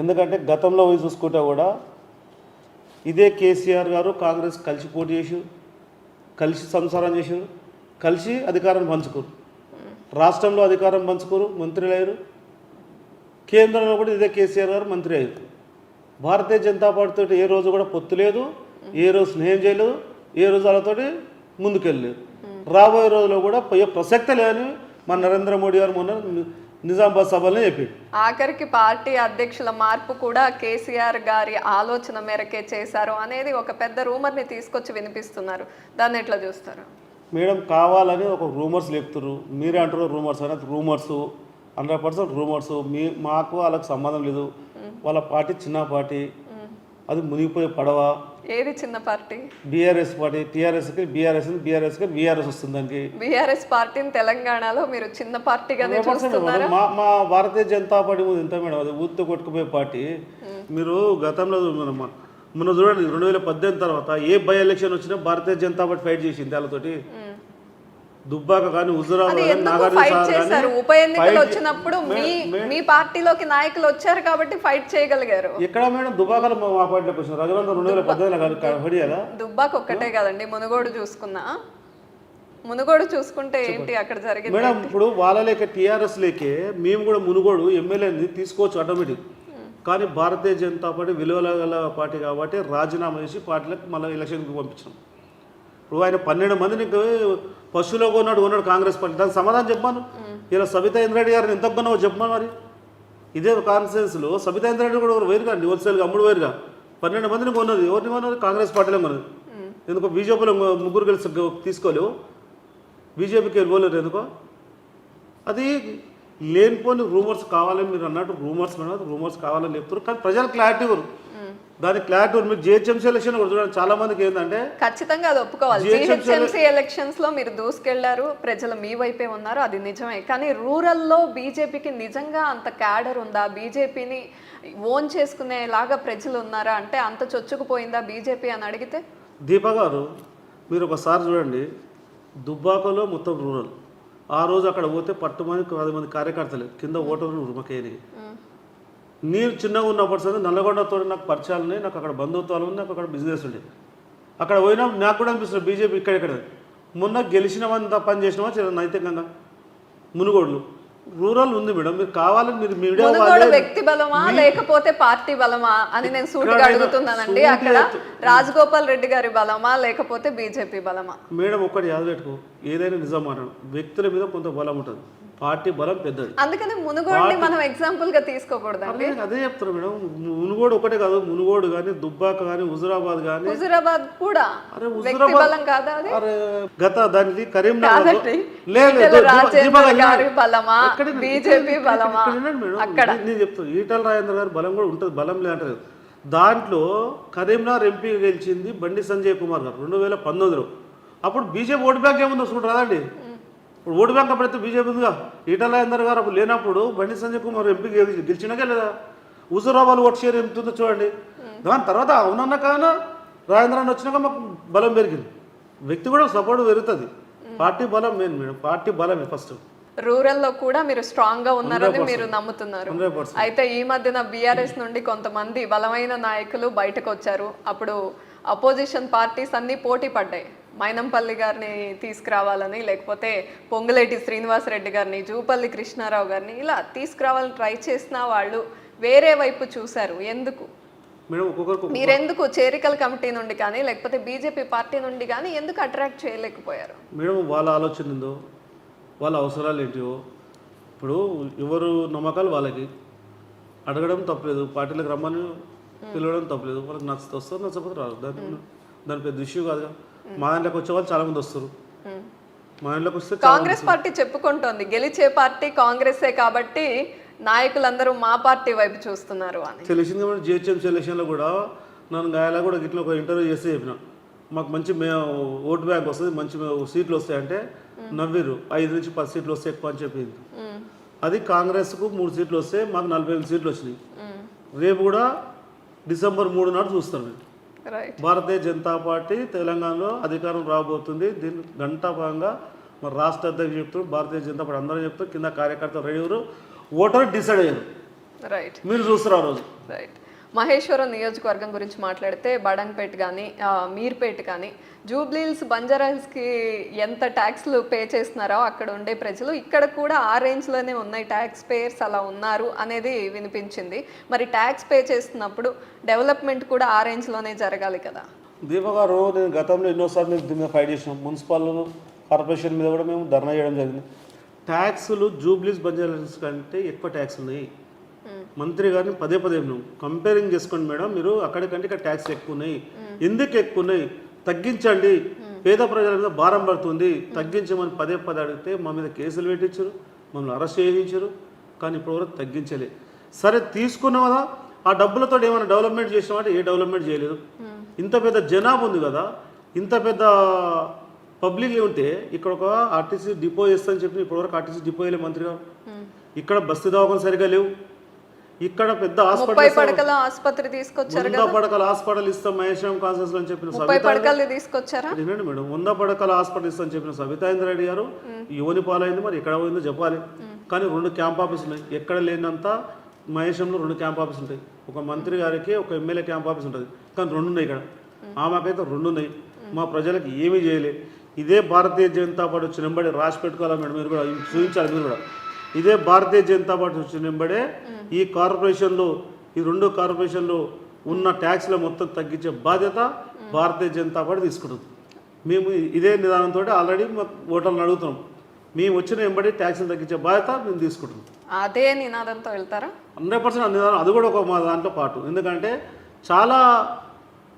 ఎందుకంటే గతంలో పోయి చూసుకుంటే కూడా ఇదే కేసీఆర్ గారు కాంగ్రెస్ కలిసి పోటీ చేసారు, కలిసి సంసారం చేశారు, కలిసి అధికారం పంచుకోరు. రాష్ట్రంలో అధికారం పంచుకోరు, మంత్రులు అయ్యారు. కేంద్రంలో కూడా ఇదే కేసీఆర్ గారు మంత్రి అయ్యారు. భారతీయ జనతా పార్టీతో ఏ రోజు కూడా పొత్తు లేదు, ఏ రోజు స్నేహం చేయలేదు, ఏ రోజు వాళ్ళతోటి ముందుకెళ్ళలేదు. రాబోయే రోజుల్లో కూడా పోయే ప్రసక్తే లేదని మన నరేంద్ర మోడీ గారు మొన్న నిజామాబాద్ సభలో చెప్పాడు. ఆఖరికి పార్టీ అధ్యక్షుల మార్పు కూడా కేసీఆర్ గారి ఆలోచన మేరకే చేశారు అనేది ఒక పెద్ద రూమర్ని తీసుకొచ్చి వినిపిస్తున్నారు. దాన్ని ఎట్లా చూస్తారు? మేడం, కావాలని ఒక రూమర్స్ లేపుతారు. మీరే అంటారు రూమర్స్ అనేది. Rumours 100% rumours. మాకు వాళ్ళకి సంబంధం లేదు. వాళ్ళ పార్టీ చిన్న పార్టీ, అది మునిగిపోయే పడవ. ఏది చిన్న పార్టీ? BRS party. టీఆర్ఎస్కి బీఆర్ఎస్కి వీఆర్ఎస్ వస్తుంది. దానికి బీఆర్ఎస్ పార్టీని తెలంగాణలో మీరు చిన్న పార్టీగానే చూస్తున్నారా? మా భారతీయ జనతా పార్టీ ముందు ఎంత మేడం, అది ఊరితో కొట్టుకుపోయే పార్టీ. మీరు గతంలో మొన్న చూడండి, 2018 తర్వాత ఏ బై ఎలక్షన్ వచ్చినా భారతీయ జనతా పార్టీ ఫైట్ చేసింది వాళ్ళతోటి. దుబ్బాక కానీ, హుజురాబాద్ కానీ, నాగార్జున ఉప ఎన్నికలు వచ్చినప్పుడు మీ పార్టీలోకి నాయకులు వచ్చారు కాబట్టి ఫైట్ చేయగలిగారు. ఎక్కడ మేడం దుబ్బాకలో మా పార్టీలోకి వచ్చిన రఘునందన్ 2018 దుబ్బాక ఒక్కటే కదండి, మునుగోడు చూసుకున్నా. మునుగోడు చూసుకుంటే ఏంటి అక్కడ జరిగింది మేడం? ఇప్పుడు వాళ్ళ లేక టీఆర్ఎస్ లేకే మేము కూడా మునుగోడు ఎమ్మెల్యేని తీసుకోవచ్చు ఆటోమేటిక్. కానీ భారతీయ జనతా పార్టీ విలువల గల పార్టీ కాబట్టి రాజీనామా చేసి పార్టీలకు మళ్ళీ ఎలక్షన్కి పంపించాం. ఇప్పుడు ఆయన 12 మందిని పశువులో కొన్నాడు కాంగ్రెస్ పార్టీ. దానికి సమాధానం చెప్పాను. ఇలా సబితా ఇంద్రారెడ్డి గారిని ఎంత కొన్నావో చెప్పాను. మరి ఇదే కాన్ఫరెన్స్లో సబితా ఇంద్రారెడ్డి కూడా వేరుగా అండి, హోల్సేల్గా అమ్ముడు వేరుగా 12 మందిని కొన్నది. ఎవరిని కొన్నది? కాంగ్రెస్ పార్టీలో కొన్నది. ఎందుకో బీజేపీలో ముగ్గురు కలిసి తీసుకోలేవు, బీజేపీకి వెళ్ళిపోలేరు. ఎందుకో అది లేనిపోని రూమర్స్ కావాలని మీరు అన్నట్టు రూమర్స్ కావాలని చెప్తారు. కానీ ప్రజలు క్లారిటీ ఇవ్వరు. దానికి క్లారిటీ మీరు జిహెచ్ఎంసీ ఎలక్షన్ కూడా చూడండి. చాలా మందికి ఏంటంటే ఖచ్చితంగా అది ఒప్పుకోవాలి. జిహెచ్ఎంసీ ఎలక్షన్స్ లో మీరు దూసుకెళ్లారు, ప్రజలు మీ వైపే ఉన్నారు, అది నిజమే. కానీ రూరల్లో బీజేపీకి నిజంగా అంత క్యాడర్ ఉందా? బీజేపీని ఓన్ చేసుకునేలాగా ప్రజలు ఉన్నారా? అంటే అంత చొచ్చుకుపోయిందా బీజేపీ అని అడిగితే? దీపా గారు, మీరు ఒకసారి చూడండి, దుబ్బాకలో మొత్తం రూరల్. ఆ రోజు అక్కడ పోతే 10 మంది కార్యకర్తలు కింద ఓటర్లు ఉరుమకేని. నేను చిన్నగా ఉన్నప్పుడు సరే నల్లగొండతో నాకు పరిచయాలు ఉన్నాయి, నాకు అక్కడ బంధుత్వాలు ఉన్నాయి, నాకు అక్కడ బిజినెస్ ఉండే. అక్కడ పోయినా నాకు కూడా అనిపిస్తుంది బీజేపీ ఇక్కడ మొన్న గెలిచినామంతా పని చేసినామా చాలా నైతికంగా. మునుగోడులు రూరల్ ఉంది మేడం. మీరు కావాలని మీరు మీడియా వ్యక్తి బలమా లేకపోతే పార్టీ బలమా అని నేను సూటిగా అడుగుతున్నానండి. అక్కడ రాజగోపాల్ రెడ్డి గారి బలమా లేకపోతే బీజేపీ బలమా? మేడం ఒక్కటి యాద పెట్టుకో, ఏదైనా నిజం మాట్లాడు. వ్యక్తుల మీద కొంత బలం ఉంటుంది, పార్టీ బలం పెద్దది. అందుకని మునుగోడుని మనం ఎగ్జాంపుల్ గా తీసుకోకూడదండి. అదే చెప్తారు మేడం. మునుగోడు ఒకటే కాదు, మునుగోడు కానీ, దుబ్బాక కానీ, హుజురాబాద్ కానీ. హుజురాబాద్ కూడా వ్యక్తి బలం కాదా? గత దానికి కరీంనగర్ బీజేపీ బలమా? నేను చెప్తాను, ఈటల రాజేంద్ర గారి బలం కూడా ఉంటుంది. బలం లేదంటారు. దాంట్లో కరీంనగర్ ఎంపీ గెలిచింది బండి సంజయ్ కుమార్ గారు 2019లో. అప్పుడు బీజేపీ ఓటు బ్యాంక్ ఏముందో చూడ రాదండి. ఇప్పుడు ఓటు బ్యాంక్ అప్పుడైతే బీజేపీ ఉందిగా. ఈటల రాజేందర్ గారు అప్పుడు లేనప్పుడు బండి సంజయ్ కుమార్ ఎంపీ గెలిచినాకే లేదా? హుజురాబాద్ ఓటు షేర్ ఎంత ఉందో చూడండి. దాని తర్వాత అవునన్న కాన రాజేంద్రని వచ్చినాక మాకు బలం పెరిగింది. వ్యక్తి కూడా సపోర్ట్ పెరుగుతుంది. పార్టీ బలం మెయిన్ మేడం, పార్టీ బలమే ఫస్ట్. రూరల్లో కూడా మీరు స్ట్రాంగ్ గా ఉన్నారని మీరు నమ్ముతున్నారు. అయితే ఈ మధ్యన బీఆర్ఎస్ నుండి కొంతమంది బలమైన నాయకులు బయటకు వచ్చారు. అప్పుడు అపోజిషన్ పార్టీస్ అన్ని పోటీ పడ్డాయి. మైనంపల్లి గారిని తీసుకురావాలని, లేకపోతే పొంగులేటి శ్రీనివాసరెడ్డి గారిని, జూపల్లి కృష్ణారావు గారిని ఇలా తీసుకురావాలని ట్రై చేసిన వాళ్ళు వేరే వైపు చూశారు. ఎందుకు మీరెందుకు చేరికల కమిటీ నుండి కానీ లేకపోతే బీజేపీ పార్టీ నుండి కానీ ఎందుకు అట్రాక్ట్ చేయలేకపోయారు? మేడం వాళ్ళ ఆలోచన ఉందో, వాళ్ళ అవసరాలు ఏంటివో. ఇప్పుడు ఎవరు నమ్మకాలు వాళ్ళకి. అడగడం తప్పలేదు, పార్టీలకు రమ్మని పిలవడం తప్పలేదు. వాళ్ళకి నచ్చితే వస్తారు, నచ్చకపోతే రాదు. దాని పెద్ద ఇష్యూ కాదుగా. మా దాంట్లోకి వచ్చే వాళ్ళు చాలా మంది వస్తారు. మా దాంట్లోకి వస్తే కాంగ్రెస్ పార్టీ చెప్పుకుంటోంది గెలిచే పార్టీ కాంగ్రెసే కాబట్టి నాయకులందరూ మా పార్టీ వైపు చూస్తున్నారు అని. తెలిసింది కాబట్టి జిహెచ్ఎంసీ ఎలక్షన్లో కూడా నన్ను గాయాల కూడా ఇట్లా ఒక ఇంటర్వ్యూ చేస్తే చెప్పిన, మాకు మంచి ఓటు బ్యాంక్ వస్తుంది, మంచి సీట్లు వస్తాయంటే నవ్విరు. 5 నుంచి 10 సీట్లు వస్తాయి ఎక్కువ అని చెప్పింది. అది కాంగ్రెస్కు 3 సీట్లు వస్తే మాకు 48 సీట్లు వచ్చినాయి. రేపు కూడా డిసెంబర్ 3 నాడు చూస్తాను నేను. రైట్. భారతీయ జనతా పార్టీ తెలంగాణలో అధికారం రాబోతుంది. దీన్ని గంటాపరంగా మరి రాష్ట్ర అధ్యక్షులు చెప్తారు, భారతీయ జనతా పార్టీ అందరూ చెప్తారు, కింద కార్యకర్తలు రెడీ ఎవరు ఓటర్ డిసైడ్ అయ్యారు. రైట్. మీరు చూస్తారు ఆ రోజు. రైట్. మహేశ్వరం నియోజకవర్గం గురించి మాట్లాడితే బడంగ్పేట్ కానీ మీర్పేట్ కానీ జూబ్లీహిల్స్ బంజారాహిల్స్కి ఎంత ట్యాక్స్లు పే చేస్తున్నారో అక్కడ ఉండే ప్రజలు ఇక్కడ కూడా ఆ రేంజ్లోనే ఉన్నాయి, ట్యాక్స్ పేయర్స్ అలా ఉన్నారు అనేది వినిపించింది. మరి ట్యాక్స్ పే చేస్తున్నప్పుడు డెవలప్మెంట్ కూడా ఆ రేంజ్లోనే జరగాలి కదా. దీప గారు, నేను గతంలో ఎన్నోసార్లు దీని మీద ఫైట్ చేసినాం. మున్సిపల్ కార్పొరేషన్ మీద కూడా మేము ధర్నా చేయడం జరిగింది. ట్యాక్సులు జూబ్లీస్ బంజారాహిల్స్ కంటే ఎక్కువ ట్యాక్స్ ఉన్నాయి. మంత్రి గారిని పదే నువ్వు కంపేరింగ్ చేసుకోండి మేడం, మీరు అక్కడికంటే ఇక్కడ ట్యాక్స్ ఎక్కువ ఉన్నాయి, ఎందుకు ఎక్కువ ఉన్నాయి, తగ్గించండి, పేద ప్రజల మీద భారం పడుతుంది, తగ్గించమని పదే అడిగితే మా మీద కేసులు పెట్టించారు, మమ్మల్ని అరెస్ట్ చేయించారు. కానీ ఇప్పటివరకు తగ్గించలే. సరే తీసుకున్నాం కదా, ఆ డబ్బులతో ఏమైనా డెవలప్మెంట్ చేసినామంటే ఏ డెవలప్మెంట్ చేయలేదు. ఇంత పెద్ద జనాభా ఉంది కదా, ఇంత పెద్ద పబ్లిక్ ఉంటే ఇక్కడ ఒక ఆర్టీసీ డిపో చేస్తానని చెప్పి ఇప్పటివరకు ఆర్టీసీ డిపో వేయలే మంత్రి గారు. ఇక్కడ బస్తీ దవాఖాన సరిగా లేవు. ఇక్కడ పెద్ద హాస్పిటల్ 30 పడకల ఆసుపత్రి తీసుకొచ్చారు కదా, 100 పడకల హాస్పిటల్ ఇస్తాం మహేశ్వరం కాన్సెన్స్ అని చెప్పిన 30 పడకలు తీసుకొచ్చారా? వినండి మేడం, 100 పడకల హాస్పిటల్ ఇస్తాం చెప్పిన సబితాయింద్ర రెడ్డి గారు యువని పాలైంది, మరి ఎక్కడ పోయిందో చెప్పాలి. కానీ 2 క్యాంప్ ఆఫీస్ ఉన్నాయి. ఎక్కడ లేనంత మహేశ్వరంలో 2 క్యాంప్ ఆఫీస్ ఉంటాయి. ఒక మంత్రి గారికి ఒక ఎమ్మెల్యే క్యాంప్ ఆఫీస్ ఉంటుంది, కానీ 2 ఉన్నాయి ఇక్కడ. ఆమెకైతే 2 ఉన్నాయి. మా ప్రజలకు ఏమీ చేయలే. ఇదే భారతీయ జనతా పార్టీ వచ్చిన వెంబడి రాసి పెట్టుకోవాలి మేడం, మీరు కూడా చూపించాలి. మీరు కూడా ఇదే భారతీయ జనతా పార్టీ వచ్చిన వెంబడే ఈ కార్పొరేషన్లో, ఈ 2 కార్పొరేషన్లో ఉన్న ట్యాక్స్ల మొత్తం తగ్గించే బాధ్యత భారతీయ జనతా పార్టీ తీసుకుంటుంది. మేము ఇదే నిదానంతో ఆల్రెడీ మాకు ఓటర్లను అడుగుతున్నాం. మేము వచ్చిన వెంబడి ట్యాక్స్లు తగ్గించే బాధ్యత మేము తీసుకుంటున్నాం. అదే నినాదంతో వెళ్తారా? 100% నిదానం. అది కూడా ఒక మా దాంట్లో పాటు. ఎందుకంటే చాలా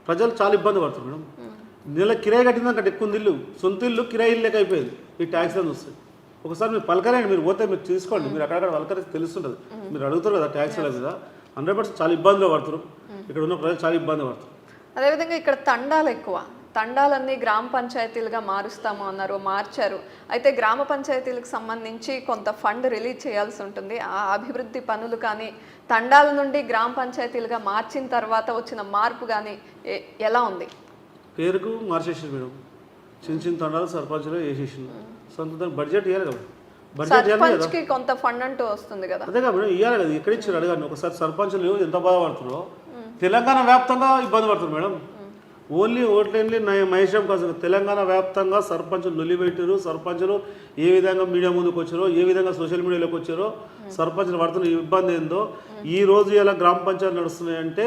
ప్రజలు చాలా ఇబ్బంది పడుతున్నారు మేడం. నెల కిరాయి కట్టిన కంటే ఎక్కువ ఇల్లు, సొంత ఇల్లు కిరాయి ఇల్లు లెక్క అయిపోయింది ఈ ట్యాక్స్లను వస్తాయి. ఒకసారి మీరు పలకరండి, మీరు పోతే మీరు తీసుకోండి, మీరు అక్కడక్కడ పలకరిస్తే తెలుస్తుంటుంది. మీరు అడుగుతారు కదా ట్యాక్స్ల మీద, 100% చాలా ఇబ్బందులు పడుతున్నారు. ఇక్కడ ఉన్న ప్రజలు చాలా ఇబ్బంది పడుతున్నారు. అదేవిధంగా ఇక్కడ తండాలు ఎక్కువ, తండాలన్నీ గ్రామ పంచాయతీలుగా మారుస్తాము అన్నారు, మార్చారు. అయితే గ్రామ పంచాయతీలకు సంబంధించి కొంత ఫండ్ రిలీజ్ చేయాల్సి ఉంటుంది. ఆ అభివృద్ధి పనులు కానీ తండాల నుండి గ్రామ పంచాయతీలుగా మార్చిన తర్వాత వచ్చిన మార్పు కానీ ఎలా ఉంది? పేరుకు మార్చేసారు మేడం. చిన్న తండాలు సర్పంచ్లో వేసేసింది. సొంత బడ్జెట్ ఇవ్వాలి కదా, బడ్జెట్ సర్పంచ్కి కొంత ఫండ్ అంటూ వస్తుంది కదా. అదే కదా ఇవ్వాలి కదా. ఎక్కడ ఇచ్చారు అడగాలి. ఒకసారి సర్పంచ్లు ఎంత బాధపడుతున్నారో తెలంగాణ వ్యాప్తంగా ఇబ్బంది పడుతున్నారు మేడం. ఓన్లీ ఓట్లేని మహేశ్వరం కాదు, తెలంగాణ వ్యాప్తంగా సర్పంచులు నొల్లిపెట్టారు. సర్పంచులు ఏ విధంగా మీడియా ముందుకు వచ్చారో, ఏ విధంగా సోషల్ మీడియాలోకి వచ్చారో, సర్పంచులు పడుతున్న ఇబ్బంది ఏందో. ఈ రోజు ఇలా గ్రామ పంచాయతీలు నడుస్తున్నాయంటే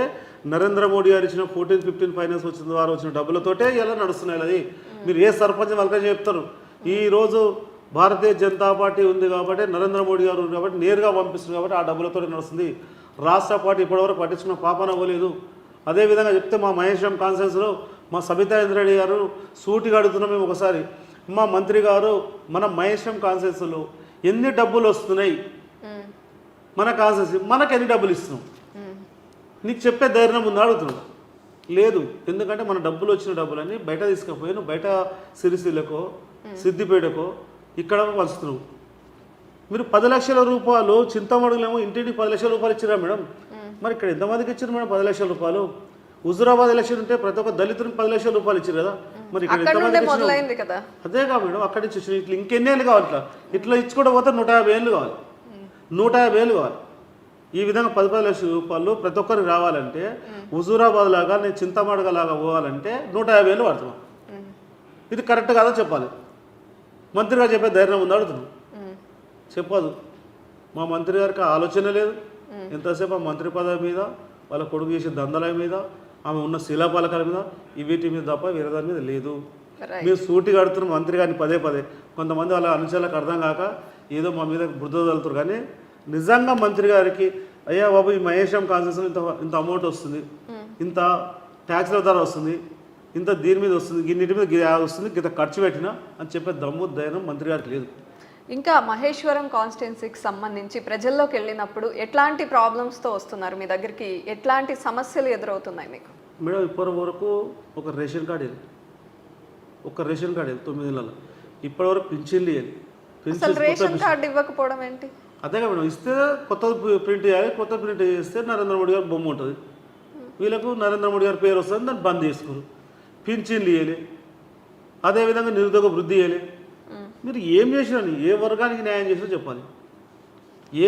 నరేంద్ర మోడీ గారు ఇచ్చిన 14-15 ఫైనాన్స్ వచ్చిన ద్వారా వచ్చిన డబ్బులతోటే ఇలా నడుస్తున్నాయి. అది మీరు ఏ సర్పంచ్ వాళ్ళకే చెప్తారు. ఈరోజు భారతీయ జనతా పార్టీ ఉంది కాబట్టి, నరేంద్ర మోడీ గారు ఉంది కాబట్టి నేరుగా పంపిస్తుంది కాబట్టి ఆ డబ్బులతో నడుస్తుంది. రాష్ట్ర పార్టీ ఇప్పటివరకు పట్టించుకున్న పాపన అవ్వలేదు. అదేవిధంగా చెప్తే మా మహేశ్వరం కాన్ఫరెన్స్లో మా సబితాయింద్ర రెడ్డి గారు సూటిగా అడుగుతున్నాం మేము ఒకసారి, మా మంత్రి గారు మన మహేశ్వరం కాన్ఫరెన్స్లో ఎన్ని డబ్బులు వస్తున్నాయి, మన కాన్ఫరెన్స్ మనకు ఎన్ని డబ్బులు ఇస్తున్నాం, నీకు చెప్పే ధైర్యం ముందు అడుగుతున్నాం. లేదు, ఎందుకంటే మన డబ్బులు వచ్చిన డబ్బులన్నీ బయట తీసుకుపోయాను, బయట సిరిసిల్లకో సిద్దిపేటకో ఇక్కడ పంచుతున్నాం. మీరు 10 లక్షల రూపాయలు చింతమడుగులేమో ఇంటింటికి 10 లక్షల రూపాయలు ఇచ్చిరా మేడం. మరి ఇక్కడ ఎంతమందికి ఇచ్చారు మేడం 10 లక్షల రూపాయలు? హుజురాబాద్ ఎలక్షన్ ఉంటే ప్రతి ఒక్క దళితునికి 10 లక్షల రూపాయలు ఇచ్చారు కదా. మరి ఇక్కడ ఎంతమంది కదా? అదేగా మేడం, అక్కడి నుంచి వచ్చిన ఇట్లా ఇంకెన్ని ఏళ్ళు కావాలి? ఇట్లా ఇచ్చుకుంటూ పోతే 150 ఏళ్ళు కావాలి, 150 ఏళ్ళు కావాలి. ఈ విధంగా 10 లక్షల రూపాయలు ప్రతి ఒక్కరికి రావాలంటే, హుజూరాబాద్ లాగా నేను చింతమడగ లాగా పోవాలంటే 150 ఏళ్ళు పడుతున్నాం. ఇది కరెక్ట్ కాదో చెప్పాలి. మంత్రి గారు చెప్పే ధైర్యం ఉందా అడుగుతున్నాం. చెప్పదు. మా మంత్రి గారికి ఆలోచన లేదు. ఎంతసేపు ఆ మంత్రి పదవి మీద, వాళ్ళ కొడుకు చేసే దందల మీద, ఆమె ఉన్న శిలాపాలకాల మీద, వీటి మీద తప్ప వేరే దాని మీద లేదు. మీరు సూటిగా అడుగుతున్న మంత్రి గారిని పదే కొంతమంది వాళ్ళ అనుచరులకు అర్థం కాక ఏదో మా మీద బుద్ధ తగులుతారు. కానీ నిజంగా మంత్రి గారికి, అయ్యా బాబు ఈ మహేశ్వరం కాన్సెషన్ ఇంత అమౌంట్ వస్తుంది, ఇంత ట్యాక్స్ల ద్వారా వస్తుంది, ఇంత దీని మీద వస్తుంది, ఇన్నిటి మీద వస్తుంది, ఇంత ఖర్చు పెట్టినా అని చెప్పే దమ్ము ధైర్యం మంత్రి గారికి లేదు. ఇంకా మహేశ్వరం కాన్స్టిట్యున్సీకి సంబంధించి ప్రజల్లోకి వెళ్ళినప్పుడు ఎట్లాంటి ప్రాబ్లమ్స్తో వస్తున్నారు మీ దగ్గరికి? ఎట్లాంటి సమస్యలు ఎదురవుతున్నాయి మీకు? మేడం, ఇప్పటి వరకు ఒక రేషన్ కార్డు 9 నెలలు, ఇప్పటివరకు పింఛన్లు ఇవ్వాలి, అసలు రేషన్ కార్డు ఇవ్వకపోవడం ఏంటి? అదే మేడం, ఇస్తే కొత్త ప్రింట్ చేయాలి, కొత్త ప్రింట్ చేస్తే నరేంద్ర మోడీ గారు బొమ్మ ఉంటుంది, వీళ్ళకు నరేంద్ర మోడీ గారి పేరు వస్తుంది, దాన్ని బంద్ చేసుకోరు. పింఛన్లు ఇవ్వాలి, అదేవిధంగా నిరుద్యోగ వృద్ధి ఇవ్వాలి. మీరు ఏం చేసినా, ఏ వర్గానికి న్యాయం చేసినా చెప్పాలి,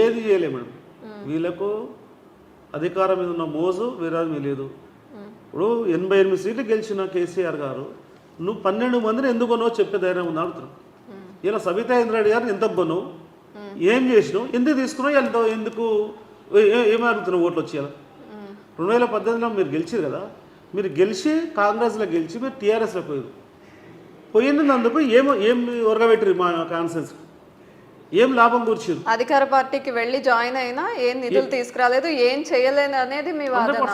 ఏది చేయలే మేడం. వీళ్ళకు అధికారం మీద ఉన్న మోజు వీరాజు మీద లేదు. ఇప్పుడు 88 సీట్లు గెలిచిన కేసీఆర్ గారు నువ్వు 12 మందిని ఎందుకు కొన్నావు చెప్పే ధైర్యం ఉంది అడుగుతున్నావు. ఇలా సబితా ఇంద్రారెడ్డి గారిని ఎంత కొన్నావు, ఏం చేసినావు, ఎందుకు తీసుకున్నావు, ఎందుకు ఏమి అడుగుతున్నావు ఓట్లు వచ్చేయాలి. 2018లో మీరు గెలిచారు కదా, మీరు గెలిచి కాంగ్రెస్లో గెలిచి మీరు టీఆర్ఎస్లో పోయినందుకు ఏం ఒరగబెట్టారు మా కాన్సెన్స్, ఏం లాభం కూర్చారు. అధికార పార్టీకి వెళ్ళి జాయిన్ అయినా ఏం నిధులు తీసుకురాలేదు, ఏం చేయలేదు అనేది మీ వాదన.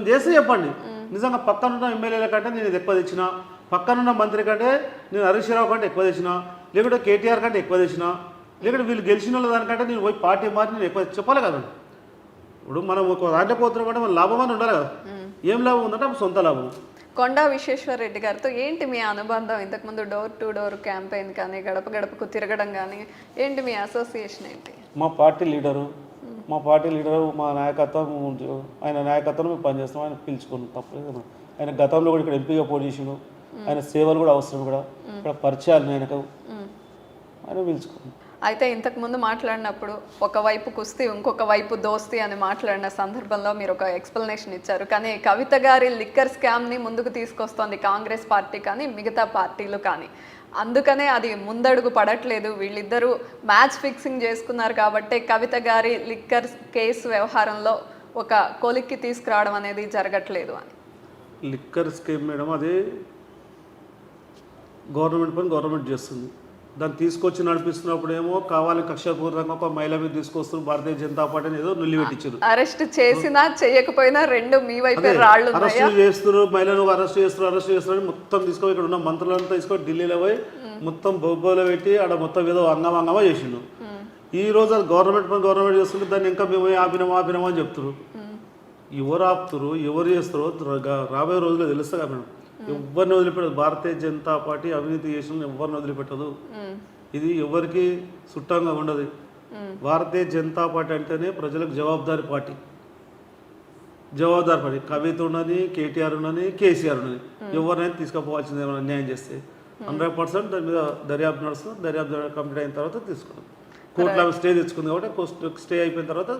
చేస్తే చెప్పండి. నిజంగా పక్కనున్న ఎమ్మెల్యేల కంటే నేను ఇది ఎక్కువ తెచ్చినా, పక్కనున్న మంత్రి కంటే నేను హరీష్ రావు కంటే ఎక్కువ తెచ్చినా, లేకుంటే కేటీఆర్ కంటే ఎక్కువ తెచ్చినా, లేకుంటే వీళ్ళు గెలిచిన వాళ్ళ దానికంటే నేను పోయి పార్టీ మారి నేను ఎక్కువ చెప్పాలి కదా. ఇప్పుడు మనం ఒక దాంట్లో పోతున్నాం కంటే మన లాభం అని ఉండాలి కదా. ఏం లాభం ఉందంటే సొంత లాభం. కొండా విశ్వేశ్వర్ రెడ్డి గారితో ఏంటి మీ అనుబంధం? ఇంతకుముందు డోర్ టు డోర్ క్యాంపెయిన్ కానీ గడప గడపకు తిరగడం కానీ ఏంటి మీ అసోసియేషన్ ఏంటి? మా పార్టీ లీడరు మా నాయకత్వం, ఆయన నాయకత్వం మేము పనిచేస్తాం, ఆయన పిలుచుకున్నాం తప్పలేదు. ఆయన గతంలో కూడా ఇక్కడ ఎంపీగా పోటీ చేసిండు, ఆయన సేవలు కూడా అవసరం కూడా, ఇక్కడ పరిచయాలు ఆయనకు, ఆయన పిలుచుకున్నాం. అయితే ఇంతకుముందు మాట్లాడినప్పుడు ఒకవైపు కుస్తీ ఇంకొక వైపు దోస్తీ అని మాట్లాడిన సందర్భంలో మీరు ఒక ఎక్స్ప్లెనేషన్ ఇచ్చారు. కానీ కవిత గారి లిక్కర్ స్కామ్ని ముందుకు తీసుకొస్తోంది కాంగ్రెస్ పార్టీ కానీ మిగతా పార్టీలు కానీ, అందుకనే అది ముందడుగు పడట్లేదు. వీళ్ళిద్దరూ మ్యాచ్ ఫిక్సింగ్ చేసుకున్నారు కాబట్టి కవిత గారి లిక్కర్ కేసు వ్యవహారంలో ఒక కొలిక్కి తీసుకురావడం అనేది జరగట్లేదు అని. లిక్కర్ స్కీమ్ మేడం, అది గవర్నమెంట్ పని గవర్నమెంట్ చేస్తుంది. దాన్ని తీసుకొచ్చి నడిపిస్తున్నప్పుడు ఏమో కావాలని కక్షపూర్వకంగా ఒక మహిళ మీద తీసుకొస్తున్నారు భారతీయ జనతా పార్టీని ఏదో నిలిపెట్టించారు. అరెస్ట్ చేసినా చేయకపోయినా రెండు మీ వైపే రాళ్ళు. అరెస్ట్ చేస్తున్నారు, మహిళను అరెస్ట్ చేస్తున్నారు మొత్తం తీసుకొని ఇక్కడ ఉన్న మంత్రులంతా తీసుకొని ఢిల్లీలో పోయి మొత్తం బొబ్బలో పెట్టి ఆడ మొత్తం ఏదో అంగమంగమా చేసిండు. ఈ రోజు అది గవర్నమెంట్ పని గవర్నమెంట్ చేస్తుంది, దాన్ని ఇంకా మేము ఆపినామా అని చెప్తున్నారు. ఎవరు ఆపుతారు, ఎవరు చేస్తారో రాబోయే రోజుల్లో తెలుస్తుంది కదా మేడం. ఎవరిని వదిలిపెట్టదు భారతీయ జనతా పార్టీ, అవినీతి చేసిన ఎవరిని వదిలిపెట్టదు. ఇది ఎవరికి చుట్టంగా ఉండదు. భారతీయ జనతా పార్టీ అంటేనే ప్రజలకు జవాబుదారీ పార్టీ. కవిత ఉన్నది, కేటీఆర్ ఉన్నది, కేసీఆర్ ఉన్నది. ఎవరినైనా తీసుకుపోవాల్సింది ఏమైనా అన్యాయం చేస్తే 100% దాని మీద దర్యాప్తు నడుస్తుంది. దర్యాప్తు కంప్లీట్ అయిన తర్వాత తీసుకున్నాం. కోర్టులో స్టే తెచ్చుకుంది కాబట్టి స్టే అయిపోయిన తర్వాత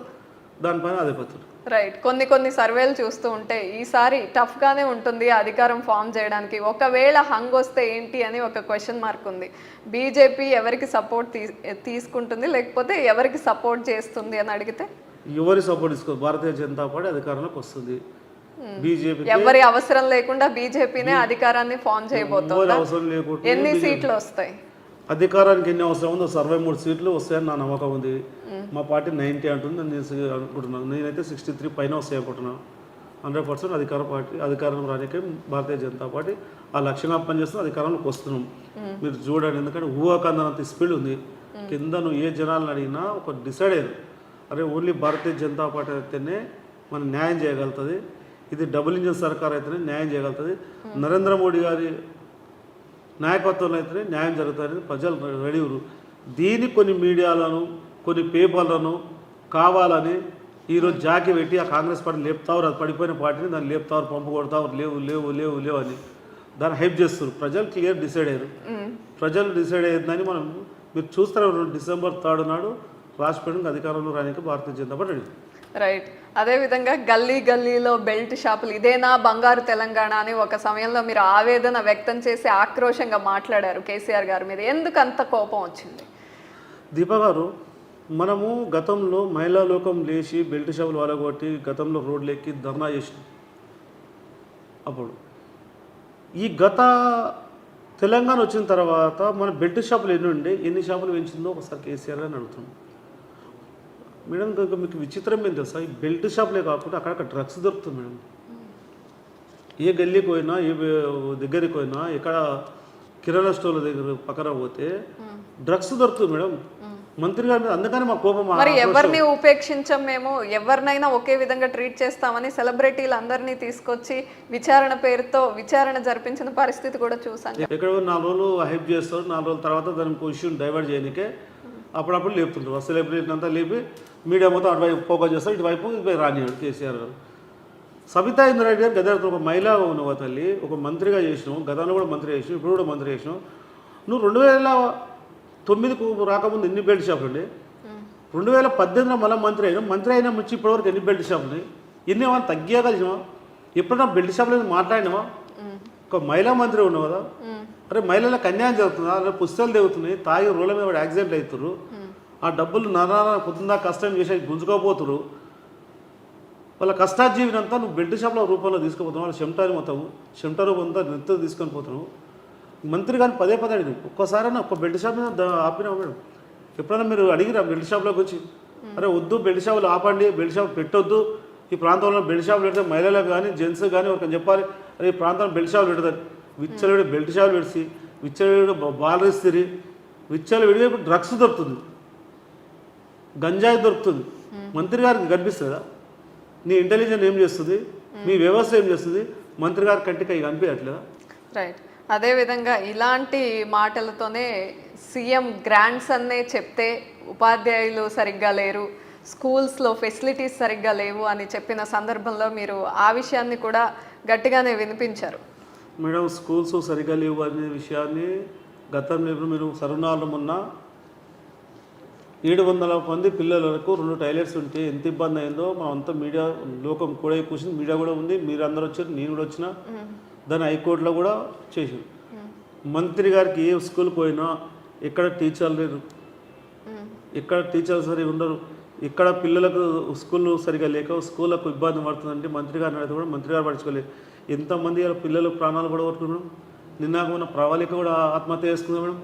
దానిపైన అధిపతులు. రైట్. కొన్ని సర్వేలు చూస్తూ ఉంటే ఈసారి టఫ్గానే ఉంటుంది అధికారం ఫామ్ చేయడానికి. ఒకవేళ హంగ్ వస్తే ఏంటి అని ఒక క్వశ్చన్ మార్క్ ఉంది. బీజేపీ ఎవరికి సపోర్ట్ తీసుకుంటుంది, లేకపోతే ఎవరికి సపోర్ట్ చేస్తుంది అని అడిగితే ఎవరి సపోర్ట్ తీసుకో, భారతీయ జనతా పార్టీ అధికారంలోకి వస్తుంది. బీజేపీ ఎవరి అవసరం లేకుండా బీజేపీనే అధికారాన్ని ఫామ్ చేయబోతుంది. అవసరం లేకుండా ఎన్ని సీట్లు వస్తాయి? అధికారానికి ఎన్ని అవసరం ఉందో 23 సీట్లు వస్తాయని నా నమ్మకం ఉంది. మా పార్టీ 90 అంటుంది, నేను అనుకుంటున్నాను. నేనైతే 63 పైన వస్తాయి అనుకుంటున్నాను. 100% అధికారం రానికే భారతీయ జనతా పార్టీ ఆ లక్ష్యంగా పనిచేస్తున్న అధికారంలోకి వస్తున్నాం. మీరు చూడండి, ఎందుకంటే ఊహాకందనంత స్పీడ్ ఉంది. కింద నువ్వు ఏ జనాలను అడిగినా ఒక డిసైడ్ అయ్యారు, అరే ఓన్లీ భారతీయ జనతా పార్టీ అయితేనే మనం న్యాయం చేయగలుగుతుంది, ఇది డబుల్ ఇంజిన్ సర్కార్ అయితేనే న్యాయం చేయగలుగుతుంది, నరేంద్ర మోడీ గారి నాయకత్వంలో అయితేనే న్యాయం జరుగుతుందని ప్రజలు రెడీరు. దీన్ని కొన్ని మీడియాలను కొన్ని పేపర్లను కావాలని ఈరోజు జాకి పెట్టి ఆ కాంగ్రెస్ పార్టీ లేపుతారు, అది పడిపోయిన పార్టీని దాన్ని లేపుతారు, పంపు కొడతారు, లేవు అని దాన్ని హైప్ చేస్తారు. ప్రజలు క్లియర్ డిసైడ్ అయ్యారు. ప్రజలు డిసైడ్ అయ్యిందని మనం మీరు చూస్తారు. డిసెంబర్ 3 నాడు రాష్ట్రపతికి అధికారంలో రానికి Bharatiya Janata party ready. Right. అదేవిధంగా గల్లీలో బెల్ట్ షాపులు ఇదేనా బంగారు తెలంగాణ అని ఒక సమయంలో మీరు ఆవేదన వ్యక్తం చేసి ఆక్రోషంగా మాట్లాడారు కేసీఆర్ గారి మీద. ఎందుకు అంత కోపం వచ్చింది? దీపా గారు, మనము గతంలో మహిళా లోకం లేచి బెల్ట్ షాపులు వాళ్ళగొట్టి గతంలో రోడ్లు ఎక్కి ధర్నా చేసినాం. అప్పుడు ఈ తెలంగాణ వచ్చిన తర్వాత మన బెల్ట్ షాపులు ఎన్ని షాపులు పెంచిందో ఒకసారి కేసీఆర్ గారిని అడుగుతున్నాం. మేడం కనుక మీకు విచిత్రం ఏం తెలుసా, ఈ బెల్ట్ షాపులే కాకుండా అక్కడక్కడ డ్రగ్స్ దొరుకుతుంది మేడం. ఏ గల్లీకి పోయినా, ఏ దగ్గరికి పోయినా, ఎక్కడ కిరాణా స్టోర్ల దగ్గర పక్కన పోతే డ్రగ్స్ దొరుకుతుంది మేడం. మంత్రి గారి మీద అందుకని మా కోపం. మరి ఎవరిని ఉపేక్షించాం మేము, ఎవరినైనా ఒకే విధంగా ట్రీట్ చేస్తామని సెలబ్రిటీలు అందరినీ తీసుకొచ్చి విచారణ పేరుతో విచారణ జరిపించిన పరిస్థితి కూడా చూసాను. ఎక్కడ 4 రోజులు హైప్ చేస్తారు, 4 రోజుల తర్వాత దాని పొజిషన్ డైవర్ట్ చేయడానికే అప్పుడప్పుడు లేపుతుంటారు. ఆ సెలబ్రిటీని అంతా లేపి మీడియా మొత్తం అటువైపు ఫోకస్ చేస్తారు, ఇటువైపు ఇటువైపు రానియాడు కేసీఆర్ గారు. సబితా ఇంద్రారెడ్డి గారు గతంలో ఒక మహిళా ఉన్నవ తల్లి, ఒక మంత్రిగా చేసినావు, గతంలో కూడా మంత్రి చేసినావు, ఇప్పుడు కూడా మంత్రి చేసినావు. నువ్వు 2009కు రాకముందు ఎన్ని బెల్ట్ షాపులు ఉండే? 2018లో మళ్ళీ మంత్రి అయినా ముచ్చి ఇప్పటివరకు ఎన్ని బెల్ట్ షాపులు ఉన్నాయి? ఎన్ని ఏమైనా తగ్గగలిగినావా? ఎప్పుడైనా బెల్ట్ షాపులు మాట్లాడినావా? ఒక మహిళా మంత్రి ఉన్నావు కదా, అరే మహిళలకు అన్యాయం జరుగుతుందా? అరే పుస్తకాలు దిగుతున్నాయి, తాగి రోడ్ల మీద యాక్సిడెంట్ అవుతున్నారు, ఆ డబ్బులు నానా పొద్దుందా కష్టం చేసి గుంజుకోపోతున్నారు. వాళ్ళ కష్టాజీవినంతా నువ్వు బెల్ట్ షాప్ల రూపంలో తీసుకుపోతున్నావు. వాళ్ళ చెమటాని మొత్తము చెమట రూపం అంతా నెత్తో తీసుకొని పోతున్నావు. మంత్రి కానీ పదే అడిగినావు, ఒక్కసారైనా ఒక్క బెల్ట్ షాప్ మీద ఆపినావు మేడం? ఎప్పుడైనా మీరు అడిగిరా బెల్ట్ షాప్లోకి వచ్చి, అరే వద్దు బెల్ట్ షాపులు ఆపండి, బెల్ట్ షాప్ పెట్టొద్దు, ఈ ప్రాంతంలో బెల్ట్ షాపులు పెడితే మహిళలకు కానీ జెంట్స్ కానీ ఒకరికి చెప్పాలి, అరే ఈ ప్రాంతంలో బెల్ట్ షాపులు పెడతారు. విచ్చలవిడి బెల్ట్ షాపులు పెడిసి, విచ్చలవిడి బాల్ ఇస్తుంది, విచ్చలవిడిగా ఇప్పుడు డ్రగ్స్ దొరుకుతుంది, గంజాయి దొరుకుతుంది. మంత్రి గారికి కనిపిస్తుందా? నీ ఇంటెలిజెన్స్ ఏం చేస్తుంది, మీ వ్యవస్థ ఏం చేస్తుంది? మంత్రి గారి కంటికి అవి కనిపించట్లేదా? రైట్. అదేవిధంగా ఇలాంటి మాటలతోనే సీఎం గ్రాంట్స్ అన్నే చెప్తే ఉపాధ్యాయులు సరిగ్గా లేరు, స్కూల్స్లో ఫెసిలిటీస్ సరిగ్గా లేవు అని చెప్పిన సందర్భంలో మీరు ఆ విషయాన్ని కూడా గట్టిగానే వినిపించారు. మేడం స్కూల్స్ సరిగ్గా లేవు అనే విషయాన్ని గతంలో మీరు సరుణాలు మొన్న 700 మంది పిల్లలకు 2 టాయిలెట్స్ ఉంటే ఎంత ఇబ్బంది అయిందో మనం అంతా మీడియా లోకం కూడా కూర్చుంది, మీడియా కూడా ఉంది, మీరు అందరూ వచ్చారు, నేను కూడా వచ్చిన, దాన్ని హైకోర్టులో కూడా చేసాం. మంత్రి గారికి ఏ స్కూల్కి పోయినా ఎక్కడ టీచర్లు లేరు, ఎక్కడ టీచర్లు సరిగా ఉండరు, ఇక్కడ పిల్లలకు స్కూళ్ళు సరిగా లేక స్కూళ్ళకు ఇబ్బంది పడుతుందంటే మంత్రి గారిని అడిగితే కూడా మంత్రి గారు పడుచుకోలేదు. ఎంతమంది పిల్లలు ప్రాణాలు కూడా కొట్టుకున్నాం. నిన్నాక మన ప్రవళిక కూడా ఆత్మహత్య చేసుకుందాం మేడం.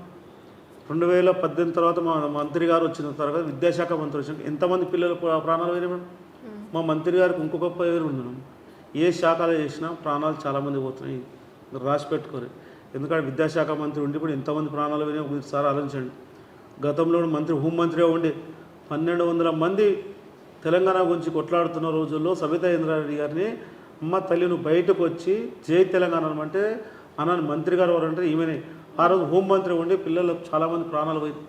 2018 తర్వాత మా మంత్రి గారు వచ్చిన తర్వాత విద్యాశాఖ మంత్రి వచ్చిన ఎంతమంది పిల్లలు ప్రాణాలు పోయినాయి మేడం? మా మంత్రి గారికి ఇంకొక పేరు ఉన్నాం, ఏ శాఖలో చేసినా ప్రాణాలు చాలామంది పోతున్నాయి, రాసి పెట్టుకోరు. ఎందుకంటే విద్యాశాఖ మంత్రి ఉండి ఇప్పుడు ఎంతమంది ప్రాణాలు పోయినాయి ఒకసారి ఆలోచించండి. గతంలో మంత్రి హోంమంత్రిగా ఉండి 1200 మంది తెలంగాణ గురించి కొట్లాడుతున్న రోజుల్లో సబితా ఇంద్రారెడ్డి గారిని అమ్మ తల్లి నువ్వు బయటకు వచ్చి జై తెలంగాణ అంటే అన్నాను. మంత్రి గారు ఎవరంటే ఈమెనే. ఆ రోజు హోంమంత్రి ఉండి పిల్లలకు చాలామంది ప్రాణాలు పోయింది,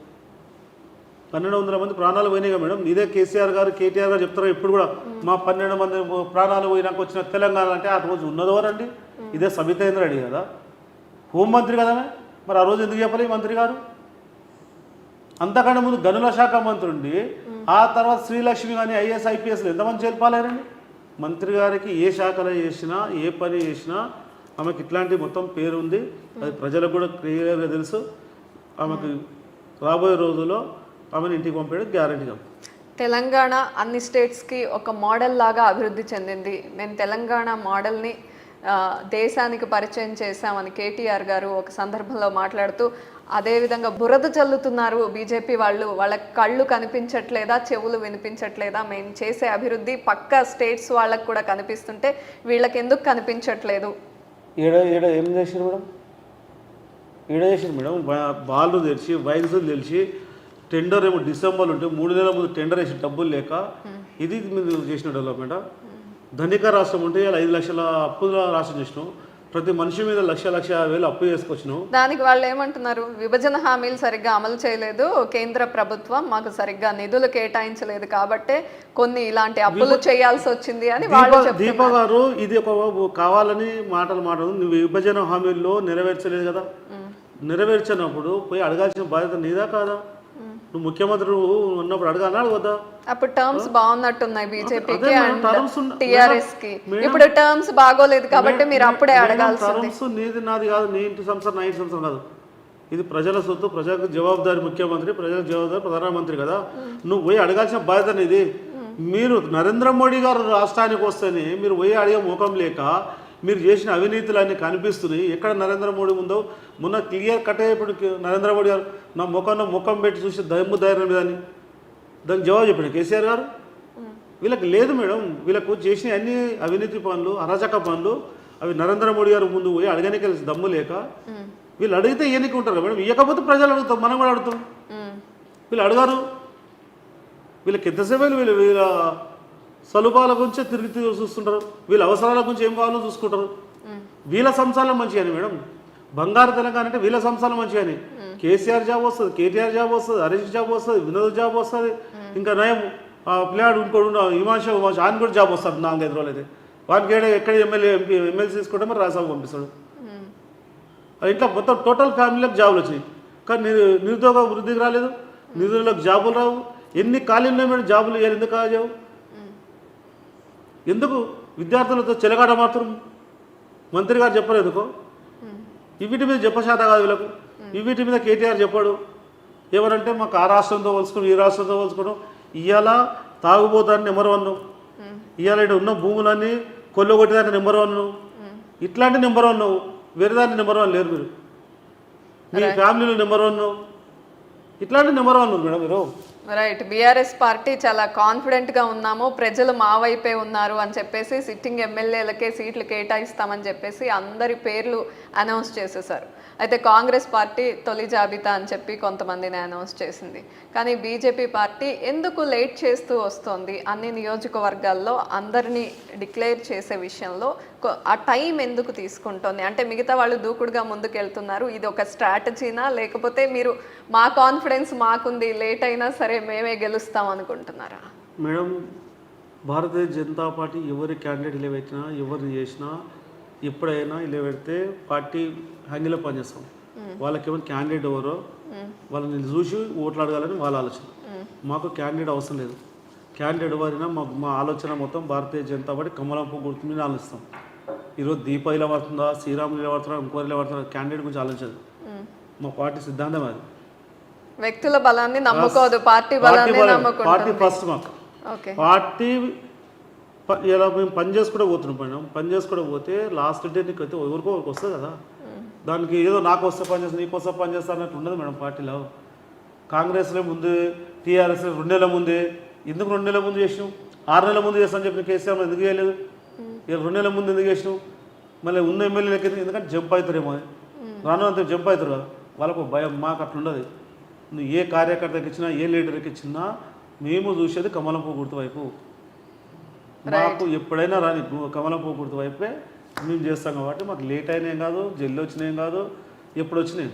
1200 మంది ప్రాణాలు పోయినాయి కదా మేడం. ఇదే కేసీఆర్ గారు కేటీఆర్ గారు చెప్తారు ఇప్పుడు కూడా, మా 12 మంది ప్రాణాలు పోయినాక వచ్చిన తెలంగాణ అంటే ఆ రోజు ఉన్నదోరండి ఇదే సబితా ఇంద్రారెడ్డి కదా, హోంమంత్రి కదా. మరి ఆ రోజు ఎందుకు చెప్పాలి మంత్రి గారు? అంతకంటే ముందు గనుల శాఖ మంత్రి ఉండి ఆ తర్వాత శ్రీలక్ష్మి కానీ ఐఏఎస్ ఐపీఎస్లు ఎంతమంది చేర్పాలేరండి? మంత్రి గారికి ఏ శాఖలో చేసినా ఏ పని చేసినా ఆమెకి ఇట్లాంటి మొత్తం పేరు ఉంది, అది ప్రజలకు కూడా క్లియర్గా తెలుసు. ఆమెకు రాబోయే రోజుల్లో ఆమెను ఇంటికి పంపేయడం గ్యారంటీగా. తెలంగాణ అన్ని స్టేట్స్కి ఒక మోడల్ లాగా అభివృద్ధి చెందింది, మేము తెలంగాణ మోడల్ని దేశానికి పరిచయం చేశామని కేటీఆర్ గారు ఒక సందర్భంలో మాట్లాడుతూ, అదేవిధంగా బురద చల్లుతున్నారు బీజేపీ వాళ్ళు, వాళ్ళ కళ్ళు కనిపించట్లేదా, చెవులు వినిపించట్లేదా, మేము చేసే అభివృద్ధి పక్క స్టేట్స్ వాళ్ళకు కూడా కనిపిస్తుంటే వీళ్ళకి ఎందుకు కనిపించట్లేదు? ఈడ ఏం చేసారు మేడం? ఈడ చేసారు మేడం, బాళ్ళు తెలిసి వైన్స్ తెలిసి టెండర్ ఏమో డిసెంబర్లో ఉంటే 3 నెలల ముందు టెండర్ వేసి డబ్బులు లేక ఇది మీరు చేసిన డెవలప్మెంట్. ధనిక రాష్ట్రం ఉంటే ఇలా 5 లక్షల అప్పుల రాష్ట్రం చేసినాం, ప్రతి మనిషి మీద 1,50,000 అప్పు చేసుకొచ్చినాం. దానికి వాళ్ళు ఏమంటున్నారు, విభజన హామీలు సరిగ్గా అమలు చేయలేదు కేంద్ర ప్రభుత్వం, మాకు సరిగ్గా నిధులు కేటాయించలేదు కాబట్టే కొన్ని ఇలాంటి అప్పులు చేయాల్సి వచ్చింది అని వాళ్ళు చెప్తున్నారు. దీప గారు ఇది ఒక కావాలని మాటలు నువ్వు విభజన హామీల్లో నెరవేర్చలేదు కదా, నెరవేర్చినప్పుడు పోయి అడగాల్సిన బాధ్యత నీదా కాదా? నువ్వు ముఖ్యమంత్రి ఉన్నప్పుడు అడగాలా అడగదా? అప్పుడు టర్మ్స్ బాగున్నట్టున్నాయి బీజేపీకి అండ్ టీఆర్ఎస్ కి, ఇప్పుడు టర్మ్స్ బాగోలేదు కాబట్టి మీరు అప్పుడే అడగాల్సింది. టర్మ్స్ నీది నాది కాదు, నీ ఇంటి సంవత్సరం నా ఇంటి సంవత్సరం కాదు, ఇది ప్రజల సొత్తు, ప్రజలకు జవాబుదారి ముఖ్యమంత్రి, ప్రజలకు జవాబుదారి ప్రధానమంత్రి కదా, నువ్వు పోయి అడగాల్సిన బాధ్యత నీది. మీరు నరేంద్ర మోడీ గారు రాష్ట్రానికి వస్తేనే మీరు పోయి అడిగే ముఖం లేక మీరు చేసిన అవినీతులన్నీ కనిపిస్తున్నాయి. ఎక్కడ నరేంద్ర మోడీ ఉందో మొన్న క్లియర్ కట్ అయ్యేప్పుడు నరేంద్ర మోడీ గారు నా ముఖం పెట్టి చూసి దమ్ము ధైర్యం లేదని దానికి జవాబు చెప్పాడు కేసీఆర్ గారు. వీళ్ళకి లేదు మేడం, వీళ్ళకు చేసిన అన్ని అవినీతి పనులు అరాచక పనులు అవి నరేంద్ర మోడీ గారు ముందు పోయి అడగనికి దమ్ము లేక వీళ్ళు అడిగితే ఎన్నిక ఉంటారు మేడం, ఇవ్వకపోతే ప్రజలు అడుగుతాం, మనం కూడా అడుగుతాం. వీళ్ళు అడగారు, వీళ్ళకి ఎంతసేపు వీళ్ళ సలుపాల గురించే తిరిగి చూస్తుంటారు, వీళ్ళ అవసరాల గురించి ఏం కావాలో చూసుకుంటారు. వీళ్ళ సంసారాలు మంచిగా మేడం, బంగారు తెలంగాణ అంటే వీళ్ళ సంస్థలు మంచిగాని కేసీఆర్ జాబ్ వస్తుంది, కేటీఆర్ జాబ్ వస్తుంది, హరీష్ జాబ్ వస్తుంది, వినోద్ జాబ్ వస్తుంది, ఇంకా నయం పిల్లాడు ఇంకోటి హిమాంశు ఆయన కూడా జాబ్ వస్తాడు 4-5 రోజులు అయితే. వానికి ఎక్కడ ఎమ్మెల్సీ తీసుకుంటే మరి రాజ్యసభ పంపిస్తాడు. ఇట్లా మొత్తం టోటల్ ఫ్యామిలీలకు జాబులు వచ్చినాయి. కానీ నిరుద్యోగ వృద్ధికి రాలేదు, నిరుద్యోగులకు జాబులు రావు. ఎన్ని ఖాళీలు ఉన్నాయి మేడం, జాబులు ఇవ్వాలి ఎందుకు కాజావు? ఎందుకు విద్యార్థులతో చెలగాట మాత్రం మంత్రి గారు చెప్పరు ఎందుకో? వీటి మీద చెప్పశాత కాదు వీళ్ళకు. వీటి మీద కేటీఆర్ చెప్పాడు. ఏమనంటే మాకు ఆ రాష్ట్రంతో పోల్చుకుని ఈ రాష్ట్రంతో పోల్చుకోవడం, ఇవాళ తాగుబోతాన్ని నెంబర్ 1, ఇవాళ ఇక్కడ ఉన్న భూములన్నీ కొల్లగొట్టేదాన్ని నెంబర్ 1, ఇట్లాంటి నెంబర్ 1, వేరే దాన్ని నెంబర్ 1 లేరు మీరు. మీ ఫ్యామిలీలో నెంబర్ 1, ఇట్లాంటి నెంబర్ 1 మేడం మీరు. రైట్. బీఆర్ఎస్ పార్టీ చాలా కాన్ఫిడెంట్గా ఉన్నాము, ప్రజలు మా వైపే ఉన్నారు అని చెప్పేసి సిట్టింగ్ ఎమ్మెల్యేలకే సీట్లు కేటాయిస్తామని చెప్పేసి అందరి పేర్లు అనౌన్స్ చేసేసారు. అయితే కాంగ్రెస్ పార్టీ తొలి జాబితా అని చెప్పి కొంతమందిని అనౌన్స్ చేసింది. కానీ బీజేపీ పార్టీ ఎందుకు లేట్ చేస్తూ వస్తుంది? అన్ని నియోజకవర్గాల్లో అందరినీ డిక్లేర్ చేసే విషయంలో ఆ టైం ఎందుకు తీసుకుంటుంది? అంటే మిగతా వాళ్ళు దూకుడుగా ముందుకెళ్తున్నారు, ఇది ఒక స్ట్రాటజీనా, లేకపోతే మీరు మా కాన్ఫిడెన్స్ మాకుంది, లేట్ అయినా సరే మేమే గెలుస్తాం అనుకుంటున్నారా? మేడం, భారతీయ జనతా పార్టీ ఎవరి క్యాండిడేట్ ఇలా పెట్టినా, ఎవరిని చేసినా, ఎప్పుడైనా ఇలా పెడితే పార్టీ హ్యాంగిలో పనిచేస్తాం. వాళ్ళకేమో క్యాండిడేట్ ఎవరో వాళ్ళని చూసి ఓట్లు అడగాలని వాళ్ళ ఆలోచన. మాకు క్యాండిడేట్ అవసరం లేదు. క్యాండిడేట్ ఎవరైనా మా ఆలోచన మొత్తం భారతీయ జనతా పార్టీ కమలం పువ్వు గుర్తు మీద ఆలోచిస్తాం. ఈరోజు దీప ఇలా పడుతుందా, శ్రీరాములు ఇలా పడుతున్నా, ఇంకోరు ఇలా పడుతున్నా, క్యాండిడేట్ గురించి ఆలోచించదు. మా పార్టీ సిద్ధాంతం అది. వ్యక్తుల బలాన్ని నమ్ముకోదు, పార్టీ బలాన్ని నమ్ముకుంటుంది. పార్టీ ఫస్ట్ మాకు. పార్టీ ఇలా మేము పని చేసుకుంటూ పోతున్నాం. పని చేసుకుంటూ పోతే లాస్ట్ డే నీకు అయితే ఎవరికో ఒకరికి వస్తుంది కదా. దానికి ఏదో నాకు వస్తే పని చేస్తాను, నీకు వస్తే పని చేస్తా అన్నట్టు ఉండదు మేడం పార్టీలో. కాంగ్రెస్లో ముందు, టీఆర్ఎస్లో 2 నెలల ముందే. ఎందుకు 2 నెలల ముందు చేసినావు? 6 నెలల ముందు చేస్తాను చెప్పిన కేసీఆర్ ఎందుకు చేయలేదు? 2 నెలల ముందు ఎందుకు చేసినావు? మళ్ళీ ఉన్న ఎమ్మెల్యేలకి ఎందుకంటే జంప్ అవుతారేమో, రాను అంతే జంప్ అవుతారు కదా, వాళ్ళకు భయం. మాకు అట్లుండదు. నువ్వు ఏ కార్యకర్తకి ఇచ్చినా, ఏ లీడర్కి ఇచ్చినా మేము చూసేది కమలం పువ్వు గుర్తు వైపు. మాకు ఎప్పుడైనా రాని కమలం పువ్వు గుర్తు వైపే మేము చేస్తాం. కాబట్టి మాకు లేట్ అయినా ఏం కాదు, జల్లి వచ్చినాయేం కాదు, ఎప్పుడు వచ్చినాయి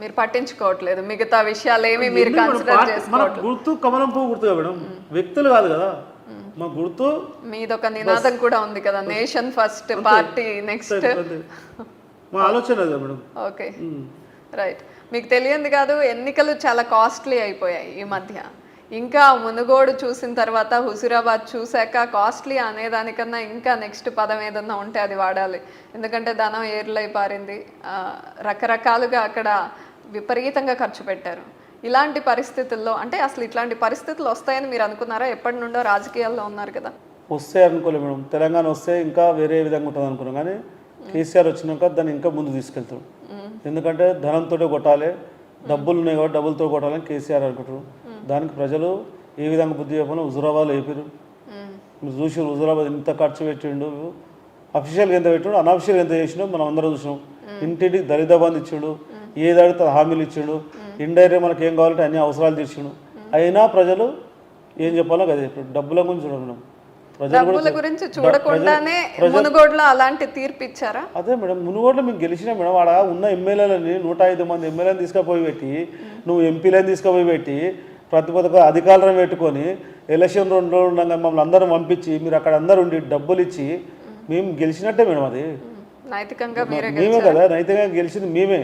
మీరు పట్టించుకోవట్లేదు. మిగతా విషయాలు ఏమి మీరు కన్సిడర్ చేసుకోవట్లేదు. గుర్తు కమలం పువ్వు గుర్తుగా మేడం, వ్యక్తులు కాదు కదా మా గుర్తు. మీదొక నినాదం కూడా ఉంది కదా, నేషన్ ఫస్ట్, పార్టీ నెక్స్ట్. మా ఆలోచన కదా మేడం. Okay, right. మీకు తెలియంది కాదు, ఎన్నికలు చాలా కాస్ట్లీ అయిపోయాయి ఈ మధ్య. ఇంకా మునుగోడు చూసిన తర్వాత హుజూరాబాద్ చూశాక కాస్ట్లీ అనేదానికన్నా ఇంకా నెక్స్ట్ పదం ఏదన్నా ఉంటే అది వాడాలి. ఎందుకంటే ధనం ఏర్లై పారింది, రకరకాలుగా అక్కడ విపరీతంగా ఖర్చు పెట్టారు. ఇలాంటి పరిస్థితుల్లో, అంటే అసలు ఇట్లాంటి పరిస్థితులు వస్తాయని మీరు అనుకున్నారా? ఎప్పటి నుండో రాజకీయాల్లో ఉన్నారు కదా. వస్తాయి అనుకోలేదు మేడం. తెలంగాణ వస్తే ఇంకా వేరే విధంగా ఉంటుంది అనుకున్నాం. కానీ కేసీఆర్ వచ్చినాక దాన్ని ఇంకా ముందు తీసుకెళ్తాం. ఎందుకంటే ధనంతో కొట్టాలి, డబ్బులు ఉన్నాయి కాబట్టి డబ్బులతో కొట్టాలని కేసీఆర్ అనుకుంటారు. దానికి ప్రజలు ఏ విధంగా బుద్ధి చెప్పినా హుజూరాబాద్లో అయిపోయారు. మీరు చూసి హుజూరాబాద్ ఎంత ఖర్చు పెట్టిండు, అఫీషియల్గా ఎంత పెట్టిండు, అనఫీషియల్గా ఎంత చేసిండో మనం అందరం చూసినాం. ఇంటింటికి దళిత బంధు ఇచ్చిండు, ఏది అడిగితే హామీలు ఇచ్చిండు, ఇండైరెక్ట్ మనకి ఏం కావాలంటే అన్ని అవసరాలు తీర్చిండు. అయినా ప్రజలు ఏం చెప్పాలో కదా ఇప్పుడు డబ్బుల గురించి చూడడం. డబ్బుల గురించి చూడకుండానే మునుగోడులో అలాంటి తీర్పు ఇచ్చారా? అదే మేడం, మునుగోడులో మేము గెలిచినా మేడం. ఆడ ఉన్న ఎమ్మెల్యేలని 105 మంది ఎమ్మెల్యేని తీసుకుపోయి పెట్టి, నువ్వు ఎంపీలను తీసుకుపోయి పెట్టి, ప్రతి అధికారులను పెట్టుకొని ఎలక్షన్ 2 రోజులు ఉండగా మమ్మల్ని అందరం పంపించి మీరు అక్కడ అందరూ ఉండి డబ్బులు ఇచ్చి మేము గెలిచినట్టే మేడం. అది నైతికంగా మేమే కదా, నైతికంగా గెలిచింది మేమే.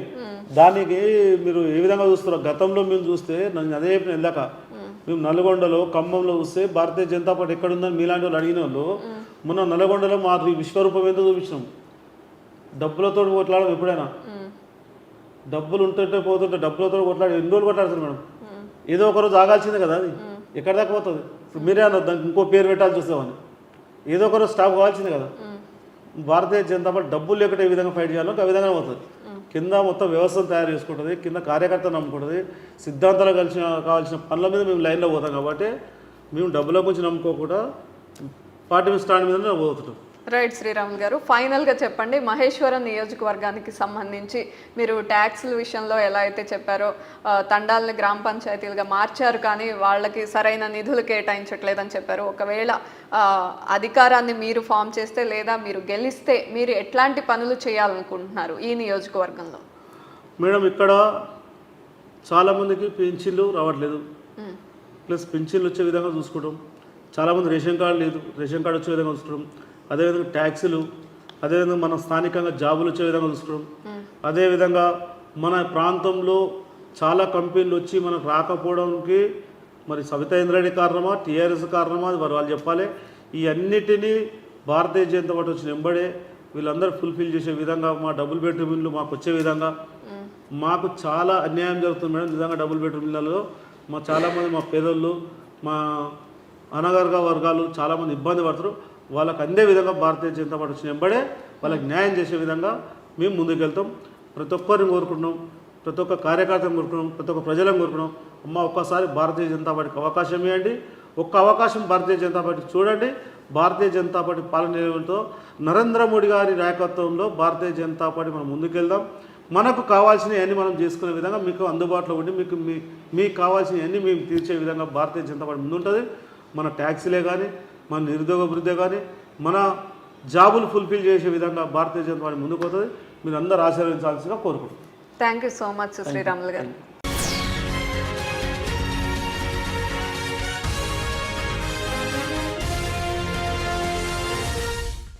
దానికి మీరు ఏ విధంగా చూస్తున్నారు? గతంలో మేము చూస్తే నన్ను అదే చెప్పిన వెళ్ళాక మేము నల్గొండలో, ఖమ్మంలో చూస్తే భారతీయ జనతా పార్టీ ఎక్కడుందని మీలాంటి వాళ్ళు అడిగిన వాళ్ళు మొన్న నల్గొండలో మా విశ్వరూపం ఏందో చూపించినాం. డబ్బులతో కొట్లాడడం ఎప్పుడైనా, డబ్బులు ఉంటుంటే పోతుంటే డబ్బులతో కొట్లాడి ఎన్ని రోజులు కొట్లాడుతుంది మేడం. ఏదో ఒకరోజు ఆగాల్సిందే కదా, అది ఎక్కడ దాకా పోతుంది. ఇప్పుడు మీరే అన్నది దానికి ఇంకో పేరు పెట్టాల్సి వస్తామని, ఏదో ఒకరోజు స్టాప్ కావాల్సిందే కదా. భారతీయ జనతా పార్టీ డబ్బులు లేకపోతే ఏ విధంగా ఫైట్ చేయాలో ఆ విధంగా పోతుంది. కింద మొత్తం వ్యవస్థను తయారు చేసుకుంటుంది, కింద కార్యకర్తలు నమ్ముకుంటుంది, సిద్ధాంతాలు కావాల్సిన పనుల మీద మేము లైన్లో పోతాం. కాబట్టి మేము డబ్బుల గురించి నమ్ముకోకుండా పార్టీ స్టాండ్ మీదనే పోతుంటాం. రైట్ శ్రీరాములు గారు, ఫైనల్గా చెప్పండి, మహేశ్వరం నియోజకవర్గానికి సంబంధించి మీరు ట్యాక్స్ల విషయంలో ఎలా అయితే చెప్పారో తండాలని గ్రామ పంచాయతీలుగా మార్చారు కానీ వాళ్ళకి సరైన నిధులు కేటాయించట్లేదని చెప్పారు. ఒకవేళ అధికారాన్ని మీరు ఫామ్ చేస్తే లేదా మీరు గెలిస్తే మీరు ఎట్లాంటి పనులు చేయాలనుకుంటున్నారు ఈ నియోజకవర్గంలో? మేడం, ఇక్కడ చాలామందికి పింఛన్లు రావట్లేదు, ప్లస్ పింఛన్లు వచ్చే విధంగా చూసుకోవడం. చాలామంది రేషన్ కార్డు లేదు, రేషన్ కార్డు వచ్చే విధంగా చూసుకోవడం. అదేవిధంగా ట్యాక్సులు, అదేవిధంగా మన స్థానికంగా జాబులు వచ్చే విధంగా చూసుకోవడం. అదేవిధంగా మన ప్రాంతంలో చాలా కంపెనీలు వచ్చి మనకు రాకపోవడానికి మరి సవితా ఇంద్రారెడ్డి కారణమా, టీఆర్ఎస్ కారణమా, అది వాళ్ళు చెప్పాలి. ఈ అన్నిటినీ భారతీయ జనతా పార్టీ వచ్చిన వెంబడే వీళ్ళందరూ ఫుల్ఫిల్ చేసే విధంగా మా డబుల్ బెడ్రూమ్ ఇల్లు మాకు వచ్చే విధంగా. మాకు చాలా అన్యాయం జరుగుతుంది మేడం నిజంగా డబుల్ బెడ్రూమ్ ఇళ్ళలో. చాలామంది మా పేదోళ్ళు, మా అనగర్గ వర్గాలు చాలామంది ఇబ్బంది పడతారు. వాళ్ళకి అందే విధంగా భారతీయ జనతా పార్టీ వచ్చిన వెంబడే వాళ్ళకి న్యాయం చేసే విధంగా మేము ముందుకెళ్తాం. ప్రతి ఒక్కరిని కోరుకుంటున్నాం, ప్రతి ఒక్క కార్యకర్తను కోరుకున్నాం, ప్రతి ఒక్క ప్రజలను కోరుకున్నాం. అమ్మ, ఒక్కసారి భారతీయ జనతా పార్టీకి అవకాశం ఇవ్వండి, ఒక్క అవకాశం భారతీయ జనతా పార్టీ చూడండి. భారతీయ జనతా పార్టీ పాలనతో నరేంద్ర మోడీ గారి నాయకత్వంలో భారతీయ జనతా పార్టీ మనం ముందుకెళ్దాం. మనకు కావాల్సినవన్నీ మనం చేసుకునే విధంగా మీకు అందుబాటులో ఉండి మీకు కావాల్సినవన్నీ మేము తీర్చే విధంగా భారతీయ జనతా పార్టీ ముందుంటుంది. మన ట్యాక్సీలే కానీ, మన నిరుద్యోగ వృద్ధి కానీ, మన జాబులు ఫుల్ఫిల్ చేసే విధంగా భారతీయ జనతా పార్టీ ముందుకు పోతుంది. మీరు అందరూ ఆశీర్వదించాల్సిందిగా కోరుకుంటున్నాం. Thank you so much Sriramulu గారు.